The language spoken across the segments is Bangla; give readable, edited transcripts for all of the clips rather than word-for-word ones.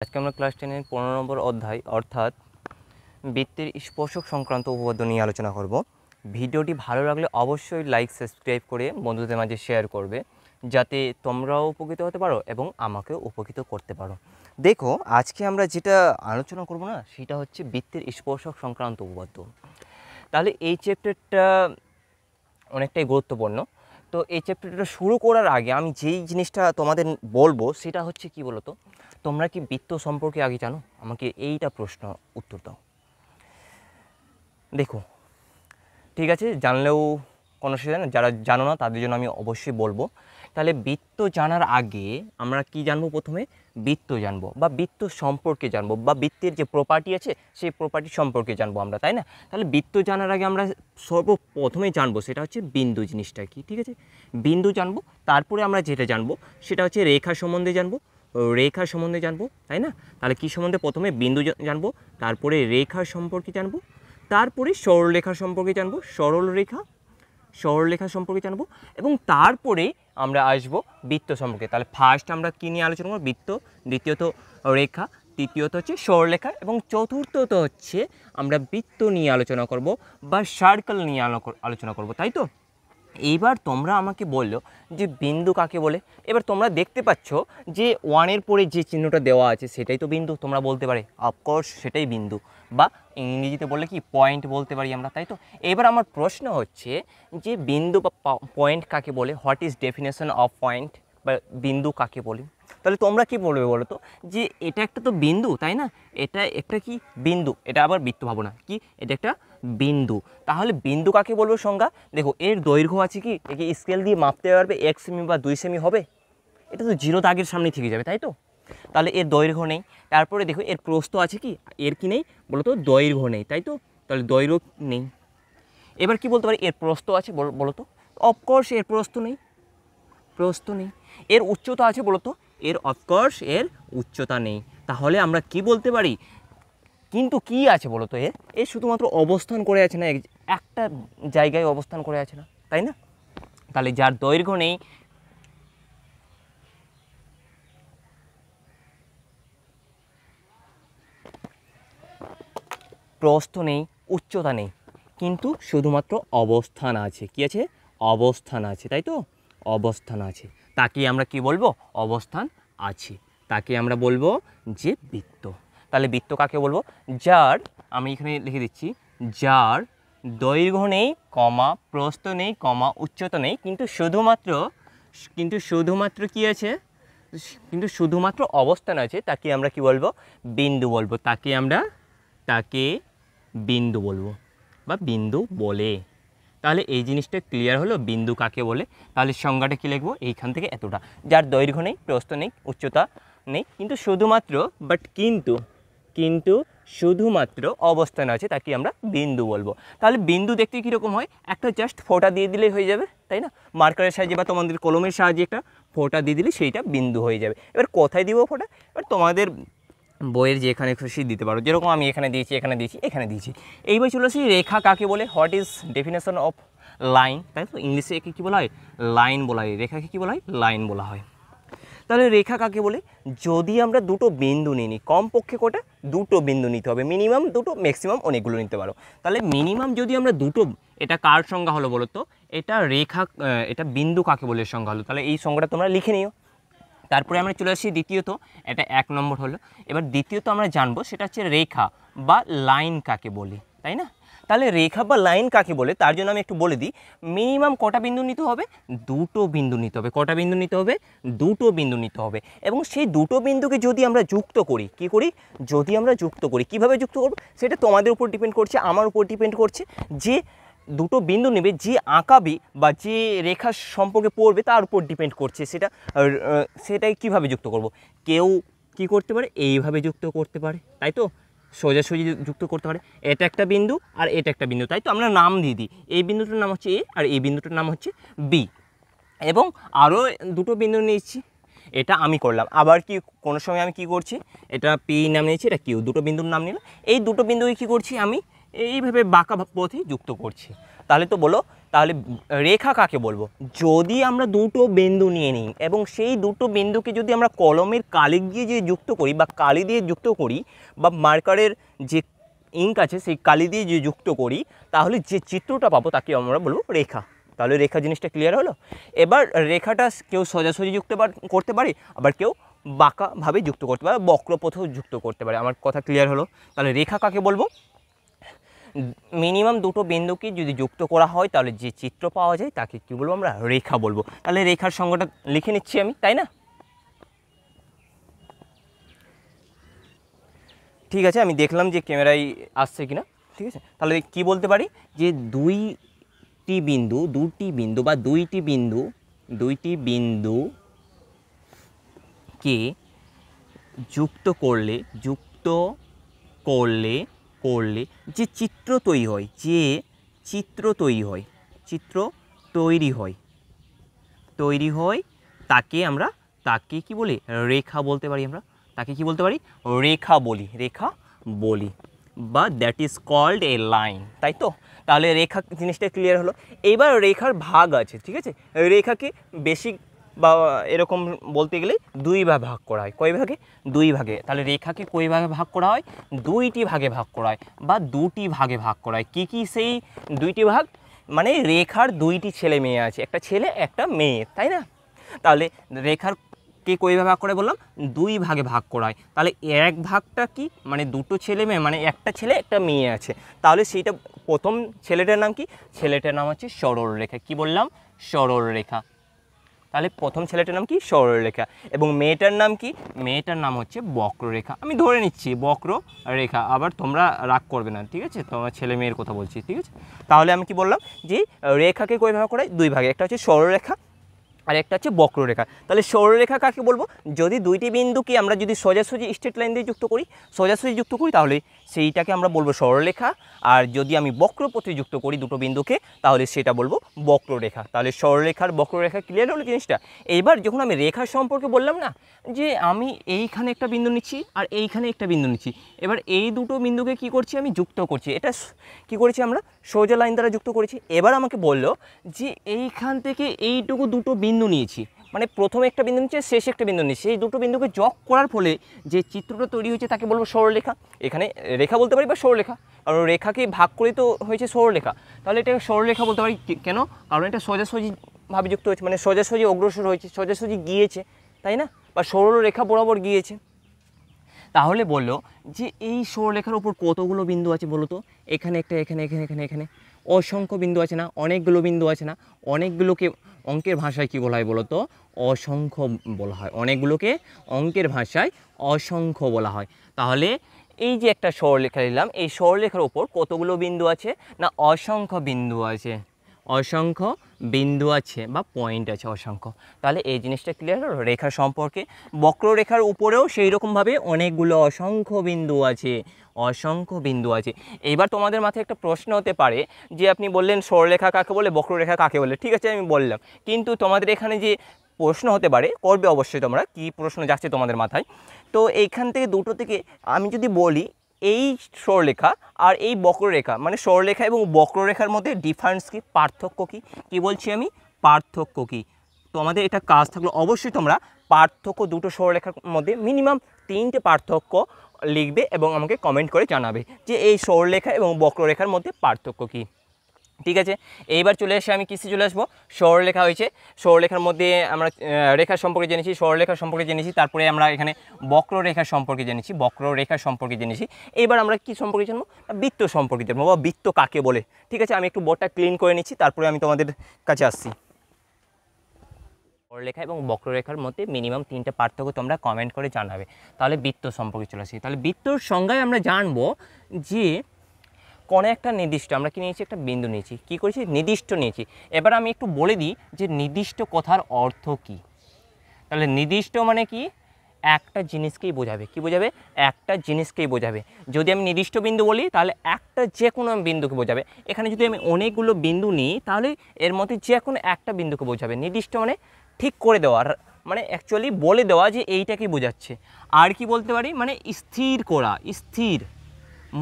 আজকে আমরা ক্লাস 10-এর 15 নম্বর অধ্যায় অর্থাৎ বৃত্তের স্পর্শক সংক্রান্ত উপপাদ্য নিয়ে আলোচনা করব। ভিডিওটি ভালো লাগলে অবশ্যই লাইক সাবস্ক্রাইব করে বন্ধুদের মাঝে শেয়ার করবে, যাতে তোমরাও উপকৃত হতে পারো এবং আমাকেও উপকৃত করতে পারো। দেখো, আজকে আমরা যেটা আলোচনা করব না, সেটা হচ্ছে বৃত্তের স্পর্শক সংক্রান্ত উপপাদ্য। তাহলে এই চ্যাপ্টারটা অনেকটাই গুরুত্বপূর্ণ। তো এই চ্যাপ্টারটা শুরু করার আগে আমি যেই জিনিসটা তোমাদের বলবো সেটা হচ্ছে কি বলো তো, তোমরা কি বৃত্ত সম্পর্কে আগে জানো? আমাকে এইটা প্রশ্ন উত্তর দাও। দেখো, ঠিক আছে, জানলেও কোনো অসুবিধা নেই, যারা জানো না তাদের জন্য আমি অবশ্যই বলবো। তাহলে বৃত্ত জানার আগে আমরা কি জানবো? প্রথমে বৃত্ত জানবো বা বৃত্ত সম্পর্কে জানবো, বা বৃত্তের যে প্রপার্টি আছে সেই প্রপার্টি সম্পর্কে জানবো আমরা, তাই না? তাহলে বৃত্ত জানার আগে আমরা সর্বপ্রথমে জানবো সেটা হচ্ছে বিন্দু জিনিসটা কি, ঠিক আছে? বিন্দু জানবো, তারপরে আমরা যেটা জানবো সেটা হচ্ছে রেখা সম্বন্ধে জানবো, রেখা সম্বন্ধে জানবো, তাই না? তাহলে কী সম্বন্ধে? প্রথমে বিন্দু জানবো, তারপরে রেখা সম্পর্কে জানবো, তারপরে সরলরেখা সম্পর্কে জানবো, সরলরেখা সম্পর্কে জানবো, এবং তারপরে আমরা আসবো বৃত্ত সম্পর্কে। তাহলে ফার্স্ট আমরা কী নিয়ে আলোচনা করবো? বৃত্ত, দ্বিতীয়ত রেখা, তৃতীয়ত হচ্ছে সরলরেখা, এবং চতুর্থত হচ্ছে আমরা বৃত্ত নিয়ে আলোচনা করব বা সার্কেল নিয়ে আলোচনা করব, তাই তো? এইবার তোমরা আমাকে বললো যে বিন্দু কাকে বলে। এবার তোমরা দেখতে পাচ্ছ যে ওয়ানের পরে যে চিহ্নটা দেওয়া আছে সেটাই তো বিন্দু। তোমরা বলতে পারে অফকোর্স সেটাই বিন্দু, বা ইংরেজিতে বললে কি পয়েন্ট বলতে পারি আমরা, তাই তো? এবার আমার প্রশ্ন হচ্ছে যে বিন্দু বা পয়েন্ট কাকে বলে? What is definition of point বা বিন্দু কাকে বলি? তাহলে তোমরা কি বলবে বলো তো, যে এটা একটা তো বিন্দু, তাই না? এটা একটা কি বিন্দু, এটা আবার বৃত্ত ভাবো না, কি এটা একটা বিন্দু। তাহলে বিন্দু কাকে বলবো সংজ্ঞা? দেখো, এর দৈর্ঘ্য আছে কি? একে স্কেল দিয়ে মাপতে পারবে 1 সেমি বা 2 সেমি হবে? এটা তো জিরো দাগের সামনে থেকে যাবে, তাই তো? তাহলে এর দৈর্ঘ্য নেই। তারপরে দেখো, এর প্রস্থ আছে কি? এর কি নেই বলো তো? দৈর্ঘ্য নেই, তাই তো? তাহলে দৈর্ঘ্য নেই। এবার কি বলতে পারি? এর প্রস্থ আছে বলো তো? অফকোর্স এর প্রস্থ নেই। এর উচ্চতা আছে বলো তো? অফকোর্স এর উচ্চতা নেই। তাহলে আমরা কি বলতে পারি? কিন্তু কি আছে বলো তো? এর শুধুমাত্র অবস্থান করে আছে না, একটা জায়গায় অবস্থান করে আছে না, তাই না? তাহলে যার দৈর্ঘ্য নেই, প্রস্থ নেই, উচ্চতা নেই, কিন্তু শুধুমাত্র অবস্থান আছে। কি আছে? অবস্থান আছে, তাই তো? অবস্থান আছে, তাকে আমরা কি বলবো? অবস্থান আছে, তাকে আমরা বলবো যে বৃত্ত। তাহলে বৃত্ত কাকে বলবো? যার, আমি এখানে লিখে দিচ্ছি, যার দৈর্ঘ্য নেই, প্রস্থ নেই, উচ্চতা নেই, কিন্তু শুধুমাত্র কি আছে? কিন্তু শুধুমাত্র অবস্থান আছে, তাকে আমরা কি বলবো? বিন্দু বলবো। তাকে বিন্দু বলবো বা বিন্দু বলে। তাহলে এই জিনিসটা ক্লিয়ার হলো, বিন্দু কাকে বলে। তাহলে সংজ্ঞাটা কী লিখবো? এইখান থেকে এতটা, যার দৈর্ঘ্য নেই, প্রস্থ নেই, উচ্চতা নেই, কিন্তু শুধুমাত্র অবস্থান আছে, তাকে আমরা বিন্দু বলবো। তাহলে বিন্দু দেখতে কীরকম হয়? একটা জাস্ট ফোঁটা দিয়ে দিলেই হয়ে যাবে, তাই না? মার্কারের সাহায্যে বা তোমাদের কলমের সাহায্যে একটা ফোঁটা দিয়ে দিলে সেইটা বিন্দু হয়ে যাবে। এবার কোথায় দিব ফোঁটা? এবার তোমাদের বইয়ের যেখানে খুশি দিতে পারো, যেরকম আমি এখানে দিয়েছি। এইবার চলে আসি রেখা কাকে বলে। What is definition of line, তাই তো? ইংলিশে একে কী বলা হয়? লাইন বলা হয়। রেখাকে কী বলা হয়? লাইন বলা হয়। তাহলে রেখা কাকে বলে? যদি আমরা দুটো বিন্দু নিই, কমপক্ষে কটা? দুটো বিন্দু নিতে হবে, মিনিমাম দুটো, ম্যাক্সিমাম অনেকগুলো নিতে পারো। তাহলে মিনিমাম যদি আমরা দুটো, এটা কার সংজ্ঞা হলো বলো তো? এটা বিন্দু কাকে বলে সংজ্ঞা হলো। তাহলে এই সংজ্ঞাটা তোমরা লিখে নিও। তারপরে আমরা চলে আসি দ্বিতীয়ত, এটা 1 নম্বর হলো। এবার দ্বিতীয়ত আমরা জানবো সেটা হচ্ছে রেখা বা লাইন কাকে বলে, তাই না? তাহলে রেখা বা লাইন কাকে বলে তার জন্য আমি একটু বলে দিই। মিনিমাম কটা বিন্দু নিতে হবে? দুটো বিন্দু নিতে হবে। কটা বিন্দু নিতে হবে? দুটো বিন্দু নিতে হবে। এবং সেই দুটো বিন্দুকে যদি আমরা যুক্ত করি, কীভাবে যুক্ত করব সেটা তোমাদের উপর ডিপেন্ড করছে, আমার উপর ডিপেন্ড করছে। যে দুটো বিন্দু নেবে, যে আঁকাবে বা যে রেখা সম্পর্কে পড়বে তার উপর ডিপেন্ড করছে সেটাই কীভাবে যুক্ত করব। কেউ কি করতে পারে? এইভাবে যুক্ত করতে পারে, তাই তো? সোজাসুজি যুক্ত করতে পারে। এটা একটা বিন্দু আর এটা একটা বিন্দু, তাই তো? আমরা নাম দিয়ে দিই, এই বিন্দুটার নাম হচ্ছে এ আর এই বিন্দুটার নাম হচ্ছে বি। এবং আরও দুটো বিন্দু নিয়েছি, এটা আমি করলাম। আবার কি কোনো সময় আমি কি করছি? এটা পি নাম নিয়েছি, এটা কিউ, দুটো বিন্দুর নাম নিলাম। এই দুটো বিন্দুকে কী করছি? আমি এইভাবে বাঁকা পথে যুক্ত করছি। তাহলে তো বলো তাহলে রেখা কাকে বলবো? যদি আমরা দুটো বিন্দু নিয়ে নিই এবং সেই দুটো বিন্দুকে যদি আমরা কলমের কালি দিয়ে যে যুক্ত করি বা কালি দিয়ে যুক্ত করি বা মার্কারের যে ইঙ্ক আছে সেই কালি দিয়ে যে যুক্ত করি, তাহলে যে চিত্রটা পাবো তাকে আমরা বলবো রেখা। তাহলে রেখা জিনিসটা ক্লিয়ার হলো। এবার রেখাটা কেউ সোজাসুজি যুক্ত করতে পারে, আবার কেউ বাঁকাভাবে যুক্ত করতে পারে, বক্রপথেও যুক্ত করতে পারে। আমার কথা ক্লিয়ার হলো। তাহলে রেখা কাকে বলবো? মিনিমাম দুটো বিন্দুকে যদি যুক্ত করা হয় তাহলে যে চিত্র পাওয়া যায় তাকে কী বলবো? আমরা রেখা বলবো। তাহলে রেখার সংজ্ঞাটা লিখে নিচ্ছি আমি, তাই না? ঠিক আছে, আমি দেখলাম যে ক্যামেরায় আসছে কিনা। ঠিক আছে, তাহলে কি বলতে পারি যে দুটি বিন্দুকে যুক্ত করলে যে চিত্র তৈরি হয় তাকে কি বলি? রেখা বলতে পারি। আমরা তাকে কি বলতে পারি? রেখা বলি বা that is called a line, তাই তো? তাহলে রেখা জিনিসটা ক্লিয়ার হলো। এবার রেখার ভাগ আছে, ঠিক আছে? রেখাকে বেসিক বা এরকম বলতে গেলে দুই ভাগ করা হয়। কয় ভাগে? দুই ভাগে। তাহলে রেখাকে কয় ভাগে ভাগ করা হয়? দুইটি ভাগে ভাগ করা হয় বা দুটি ভাগে ভাগ করা হয়। কী সেই দুইটি ভাগ? মানে রেখার দুইটি ছেলে মেয়ে আছে, একটা ছেলে একটা মেয়ে, তাই না? তাহলে রেখার কে কয়ভাবে ভাগ করে বললাম? দুই ভাগে ভাগ করা হয়। তাহলে এক ভাগটা কি? মানে দুটো ছেলে মেয়ে, মানে একটা ছেলে একটা মেয়ে আছে। তাহলে সেইটা প্রথম ছেলেটার নাম কি? ছেলেটার নাম হচ্ছে সরলরেখা। কি বললাম? সরলরেখা। তাহলে প্রথম ছেলেটার নাম কি? সরলরেখা। এবং মেয়েটার নাম কি? মেয়েটার নাম হচ্ছে বক্ররেখা। আমি ধরে নিচ্ছি বক্ররেখা, আবার তোমরা রাগ করবে না, ঠিক আছে? তোমার ছেলে মেয়ের কথা বলছি, ঠিক আছে? তাহলে আমি কি বললাম যে রেখাকে কয় ভাগ করা হয়? দুই ভাগে। একটা হচ্ছে সরলরেখা আর একটা হচ্ছে বক্ররেখা। তাহলে সরলরেখা কাকে বলবো? যদি দুইটি বিন্দুকে আমরা যদি সোজাসুজি স্ট্রেট লাইন দিয়ে যুক্ত করি তাহলে সেইটাকে আমরা বলবো সরলরেখা। আর যদি আমি বক্রপথে যুক্ত করি দুটো বিন্দুকে তাহলে সেটা বলবো বক্ররেখা। তাহলে সরলরেখার বক্ররেখা ক্লিয়ার হলো জিনিসটা। এইবার যখন আমি রেখার সম্পর্কে বললাম না যে আমি এইখানে একটা বিন্দু নিচ্ছি আর এইখানে একটা বিন্দু নিচ্ছি, এবার এই দুটো বিন্দুকে কি করছি? আমি যুক্ত করছি। এটা কি করেছি? আমরা সোজা লাইন দ্বারা যুক্ত করেছি। এবার আমাকে বললো যে এইখান থেকে এইটুকু দুটো বিন্দু নিয়েছি, মানে প্রথমে একটা বিন্দু নিচ্ছে, শেষে একটা বিন্দু নিচ্ছি। সেই দুটো বিন্দুকে যোগ করার ফলে যে চিত্রটা তৈরি হয়েছে তাকে বলবো সরলরেখা। এখানে রেখা বলতে পারি বা সরলরেখা, কারণ রেখাকে ভাগ করে তো হয়েছে সরলরেখা। তাহলে এটাকে সরলরেখা বলতে পারি। কেন? কারণ এটা সোজাসুজিভাবে যুক্ত হয়েছে, মানে সোজাসুজি অগ্রসর হয়েছে, সোজাসুজি গিয়েছে, তাই না? বা সরলরেখা বরাবর গিয়েছে। তাহলে বললো যে এই সরলরেখার উপর কতগুলো বিন্দু আছে বলো তো? এখানে একটা, এখানে অসংখ্য বিন্দু আছে না? অনেকগুলো বিন্দু আছে না? অনেকগুলোকে অঙ্কের ভাষায় কি বলা হয় বলো তো? অসংখ্য বলা হয়। অনেকগুলোকে অঙ্কের ভাষায় অসংখ্য বলা হয়। তাহলে এই যে একটা সরলরেখা নিলাম, এই সরলরেখার উপর কতগুলো বিন্দু আছে? না অসংখ্য বিন্দু আছে বা পয়েন্ট আছে অসংখ্য। তাহলে এই জিনিসটা ক্লিয়ার হলো রেখা সম্পর্কে। বক্ররেখার উপরেও সেই রকমভাবে অনেকগুলো অসংখ্য বিন্দু আছে। এইবার তোমাদের মাথায় একটা প্রশ্ন হতে পারে যে আপনি বললেন সরলরেখা কাকে বলে, বক্ররেখা কাকে বলে, ঠিক আছে আমি বললাম, কিন্তু তোমাদের এখানে যে প্রশ্ন হতে পারে, করবে অবশ্যই তোমরা, কি প্রশ্ন যাচ্ছে তোমাদের মাথায়? তো এইখান থেকে দুটো থেকে আমি যদি বলি এই সরলরেখা আর এই বক্ররেখা, মানে সরলরেখা এবং বক্ররেখার মধ্যে ডিফারেন্স কি, পার্থক্য কি? কি বলছি আমি? পার্থক্য কি? তোমাদের এটা কাজ থাকলো অবশ্যই তোমরা পার্থক্য দুটো সরলরেখার মধ্যে মিনিমাম 3টে পার্থক্য লিখবে এবং আমাকে কমেন্ট করে জানাবে যে এই সরলরেখা এবং বক্ররেখার মধ্যে পার্থক্য কি। ঠিক আছে, এইবার চলে আমি কিসে চলে আসবো? সরলরেখা হয়েছে, সরলরেখার মধ্যে আমরা রেখা সম্পর্কে জেনেছি, সরলরেখা সম্পর্কে জেনেছি, তারপরে আমরা এখানে বক্ররেখা সম্পর্কে জেনেছি। এবার আমরা কি সম্পর্কে জানবো? বৃত্ত সম্পর্কে জানবো বা বৃত্ত কাকে বলে। ঠিক আছে, আমি একটু বোর্ডটা ক্লিন করে নিচ্ছি, তারপরে আমি তোমাদের কাছে আসছি। সরলরেখা এবং বক্ররেখার মধ্যে মিনিমাম 3টে পার্থক্য তোমরা কমেন্ট করে জানাবে। তাহলে বৃত্ত সম্পর্কে চলে আসি। তাহলে বৃত্তর সংজ্ঞায় আমরা জানবো যে কোনো একটা নির্দিষ্ট, আমরা কি নিয়েছি? একটা বিন্দু নিয়েছি, কি করেছি? নির্দিষ্ট নিয়েছি। এবার আমি একটু বলে দিই যে নির্দিষ্ট কথার অর্থ কি। তাহলে নির্দিষ্ট মানে কি? একটা জিনিসকেই বোঝাবে। কি বোঝাবে? একটা জিনিসকেই বোঝাবে। যদি আমি নির্দিষ্ট বিন্দু বলি তাহলে একটা যে কোনো বিন্দুকে বোঝাবে। এখানে যদি আমি অনেকগুলো বিন্দু নিই তাহলে এর মধ্যে যে কোনো একটা বিন্দুকে বোঝাবে। নির্দিষ্ট মানে ঠিক করে দেওয়ার, মানে অ্যাকচুয়ালি বলে দেওয়া যে এইটাকেই বোঝাচ্ছে। আর কি বলতে পারি? মানে স্থির করা,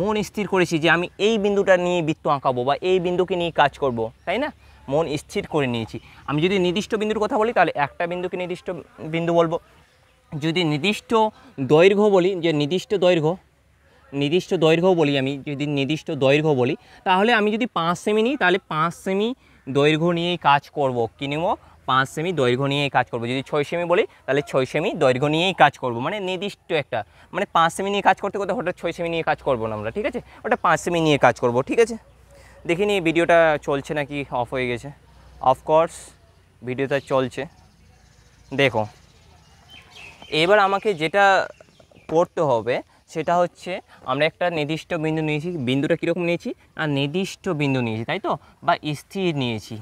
মন স্থির করেছি যে আমি এই বিন্দুটা নিয়ে বৃত্ত আঁকাবো বা এই বিন্দুকে নিয়ে কাজ করব, তাই না? মন স্থির করে নিয়েছি। আমি যদি নির্দিষ্ট বিন্দুর কথা বলি তাহলে একটা বিন্দুকে নির্দিষ্ট বিন্দু বলবো। যদি নির্দিষ্ট দৈর্ঘ্য বলি, যে নির্দিষ্ট দৈর্ঘ্য বলি, আমি যদি নির্দিষ্ট দৈর্ঘ্য বলি তাহলে আমি যদি 5 সেমি নিই তাহলে 5 সেমি দৈর্ঘ্য নিয়েই কাজ করব। কী নেব? 5 সেমি দৈর্ঘ্য নিয়েই কাজ করব। যদি 6 সেমি বলি তাহলে 6 সেমি দৈর্ঘ্য নিয়েই কাজ করব। মানে নির্দিষ্ট একটা, মানে 5 সেমি নিয়ে কাজ করতে করতে হঠাৎ 6 সেমি নিয়ে কাজ করব না আমরা, ঠিক আছে? ওটা 5 সেমি নিয়ে কাজ করব, ঠিক আছে? দেখি নি ভিডিওটা চলছে নাকি অফ হয়ে গেছে। অফকোর্স ভিডিওটা চলছে, দেখো। এবার আমাকে যেটা করতে হবে সেটা হচ্ছে, আমরা একটা নির্দিষ্ট বিন্দু নিয়েছি। বিন্দুটা কীরকম নিয়েছি? আর নির্দিষ্ট বিন্দু নিয়েছি, তাই তো, বা স্থির নিয়েছি।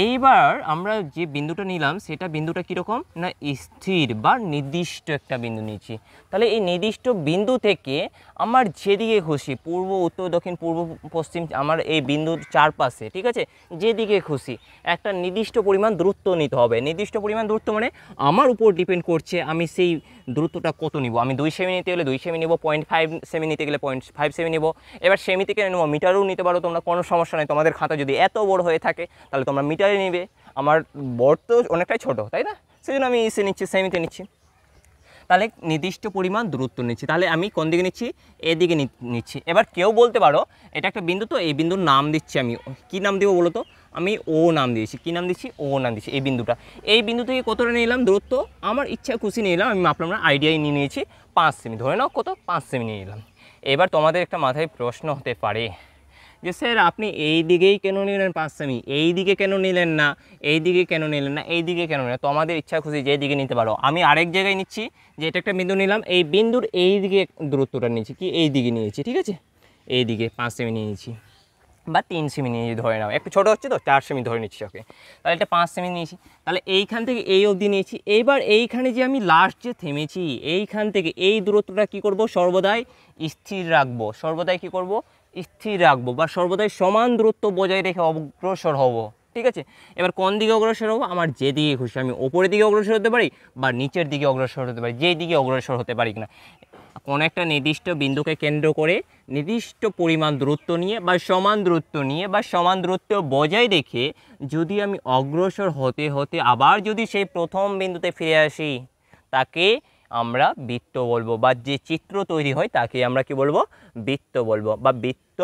এইবার আমরা যে বিন্দুটা নিলাম সেটা বিন্দুটা কীরকম না স্থির বা নির্দিষ্ট একটা বিন্দু নিয়েছি। তাহলে এই নির্দিষ্ট বিন্দু থেকে আমার যেদিকে খুশি, পূর্ব, উত্তর, দক্ষিণ, পূর্ব, পশ্চিম, আমার এই বিন্দুর চারপাশে, ঠিক আছে, যেদিকে খুশি একটা নির্দিষ্ট পরিমাণ দূরত্ব নিতে হবে। নির্দিষ্ট পরিমাণ দূরত্ব মানে আমার উপর ডিপেন্ড করছে আমি সেই দূরত্বটা কত নিব। আমি 2 সেমি নিতে গেলে 2 সেমি নেব, 0.5 সেমি নিতে গেলে 0.5 সেমি নেব। এবার সেমি থেকে নেব, মিটারও নিতে পারো তোমরা, কোনো সমস্যা নেই। তোমাদের খাতা যদি এত বড় হয়ে থাকে তাহলে তোমরা মিটারে নেবে। আমার বড় তো অনেকটাই ছোট, তাই না? সেজন্য আমি ইসে নিচ্ছি, সেমিতে নিচ্ছি। তাহলে নির্দিষ্ট পরিমাণ দূরত্ব নিচ্ছি। তাহলে আমি কোন দিকে নিচ্ছি? এদিকে নিচ্ছি। এবার কেউ বলতে পারো এটা একটা বিন্দু, তো এই বিন্দুর নাম দিচ্ছি আমি। কী নাম দেবো বলো তো? আমি ও নাম দিয়েছি। কী নাম দিচ্ছি? ও নাম দিচ্ছি। এই বিন্দুটা, এই বিন্দু থেকে কতটা নিলাম দূরত্ব? আমার ইচ্ছা খুশি নিয়ে নিলাম। আমি মাপলাম না, আইডিয়াই নিয়ে নিয়েছি 5 সেমি। ধরে নাও কত? 5 সেমি নিয়ে নিলাম। এবার তোমাদের একটা মাথায় প্রশ্ন হতে পারে যে স্যার আপনি এই দিকেই কেন নিলেন 5 সেমি, এই দিকে কেন নিলেন না, এই দিকে কেন নিলেন না, এই দিকে কেন নিলেন? তোমাদের ইচ্ছা খুশি যে দিকে নিতে পারো। আমি আরেক জায়গায় নিচ্ছি, যে এটা একটা বিন্দু নিলাম, এই বিন্দুর এই দিকে দূরত্বটা নিয়েছি, কি এই দিকে নিয়েছি, ঠিক আছে? এই দিকে 5 সেমি নিয়েছি বা 3 সেমি নিয়ে ধরে নাও, একটু ছোটো হচ্ছে তো 4 সেমি ধরে নিচ্ছি, ওকে। তাহলে এটা 5 সেমি নিয়েছি। তাহলে এইখান থেকে এই অবধি নিয়েছি। এইবার এইখানে যে আমি লাস্ট যে থেমেছি, এইখান থেকে এই দূরত্বটা কি করব? সর্বদাই স্থির রাখবো। সর্বদাই কি করব? স্থির রাখবো, বা সর্বদাই সমান দূরত্ব বজায় রেখে অগ্রসর হব, ঠিক আছে? এবার কোন দিকে অগ্রসর হবো? আমার যেদিকে খুশি। আমি ওপরের দিকে অগ্রসর হতে পারি বা নিচের দিকে অগ্রসর হতে পারি, যেই দিকে অগ্রসর হতে পারি কিনা। কোনো একটা নির্দিষ্ট বিন্দুকে কেন্দ্র করে নির্দিষ্ট পরিমাণ দূরত্ব নিয়ে বা সমান দূরত্ব নিয়ে বা সমান দূরত্ব বজায় রেখে যদি আমি অগ্রসর হতে হতে আবার যদি সেই প্রথম বিন্দুতে ফিরে আসি, তাকে আমরা বৃত্ত বলবো, বা যে চিত্র তৈরি হয় তাকে আমরা কি বলবো? বৃত্ত বলবো, বা বৃত্ত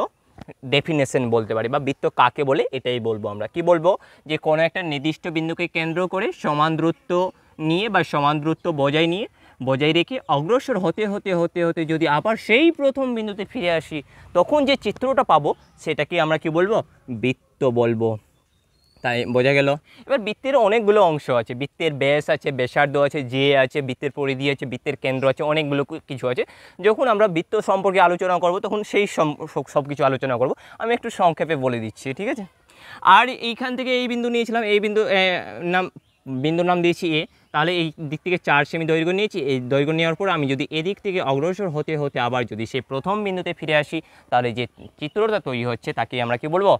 ডেফিনেশন বলতে পারি, বা বৃত্ত কাকে বলে এটাই বলবো আমরা। কি বলবো? যে কোনো একটা নির্দিষ্ট বিন্দুকে কেন্দ্র করে সমান দূরত্ব নিয়ে বা সমান দূরত্ব বজায় রেখে অগ্রসর হতে হতে হতে হতে যদি আবার সেই প্রথম বিন্দুতে ফিরে আসি, তখন যে চিত্রটা পাবো সেটাকে আমরা কি বলবো? বৃত্ত বলবো। তাই বোঝা গেল? এবার বৃত্তের অনেকগুলো অংশ আছে। বৃত্তের ব্যাস আছে, ব্যাসার্ধ আছে, যে আছে, বৃত্তের পরিধি আছে, বৃত্তের কেন্দ্র আছে, অনেকগুলো কিছু আছে। যখন আমরা বৃত্ত সম্পর্কে আলোচনা করব তখন সেই সব কিছু আলোচনা করব। আমি একটু সংক্ষেপে বলে দিচ্ছি, ঠিক আছে? আর এইখান থেকে এই বিন্দু নিয়েছিলাম, এই বিন্দুর নাম দিয়েছি এ। তাহলে এই দিক থেকে 4 সেমি দৈর্ঘ্য নিয়েছি। এই দৈর্ঘ্য নেওয়ার পর আমি যদি এদিক থেকে অগ্রসর হতে হতে আবার যদি সেই প্রথম বিন্দুতে ফিরে আসি, তাহলে যে চিত্রটা তৈরি হচ্ছে তাকে আমরা কি বলবো?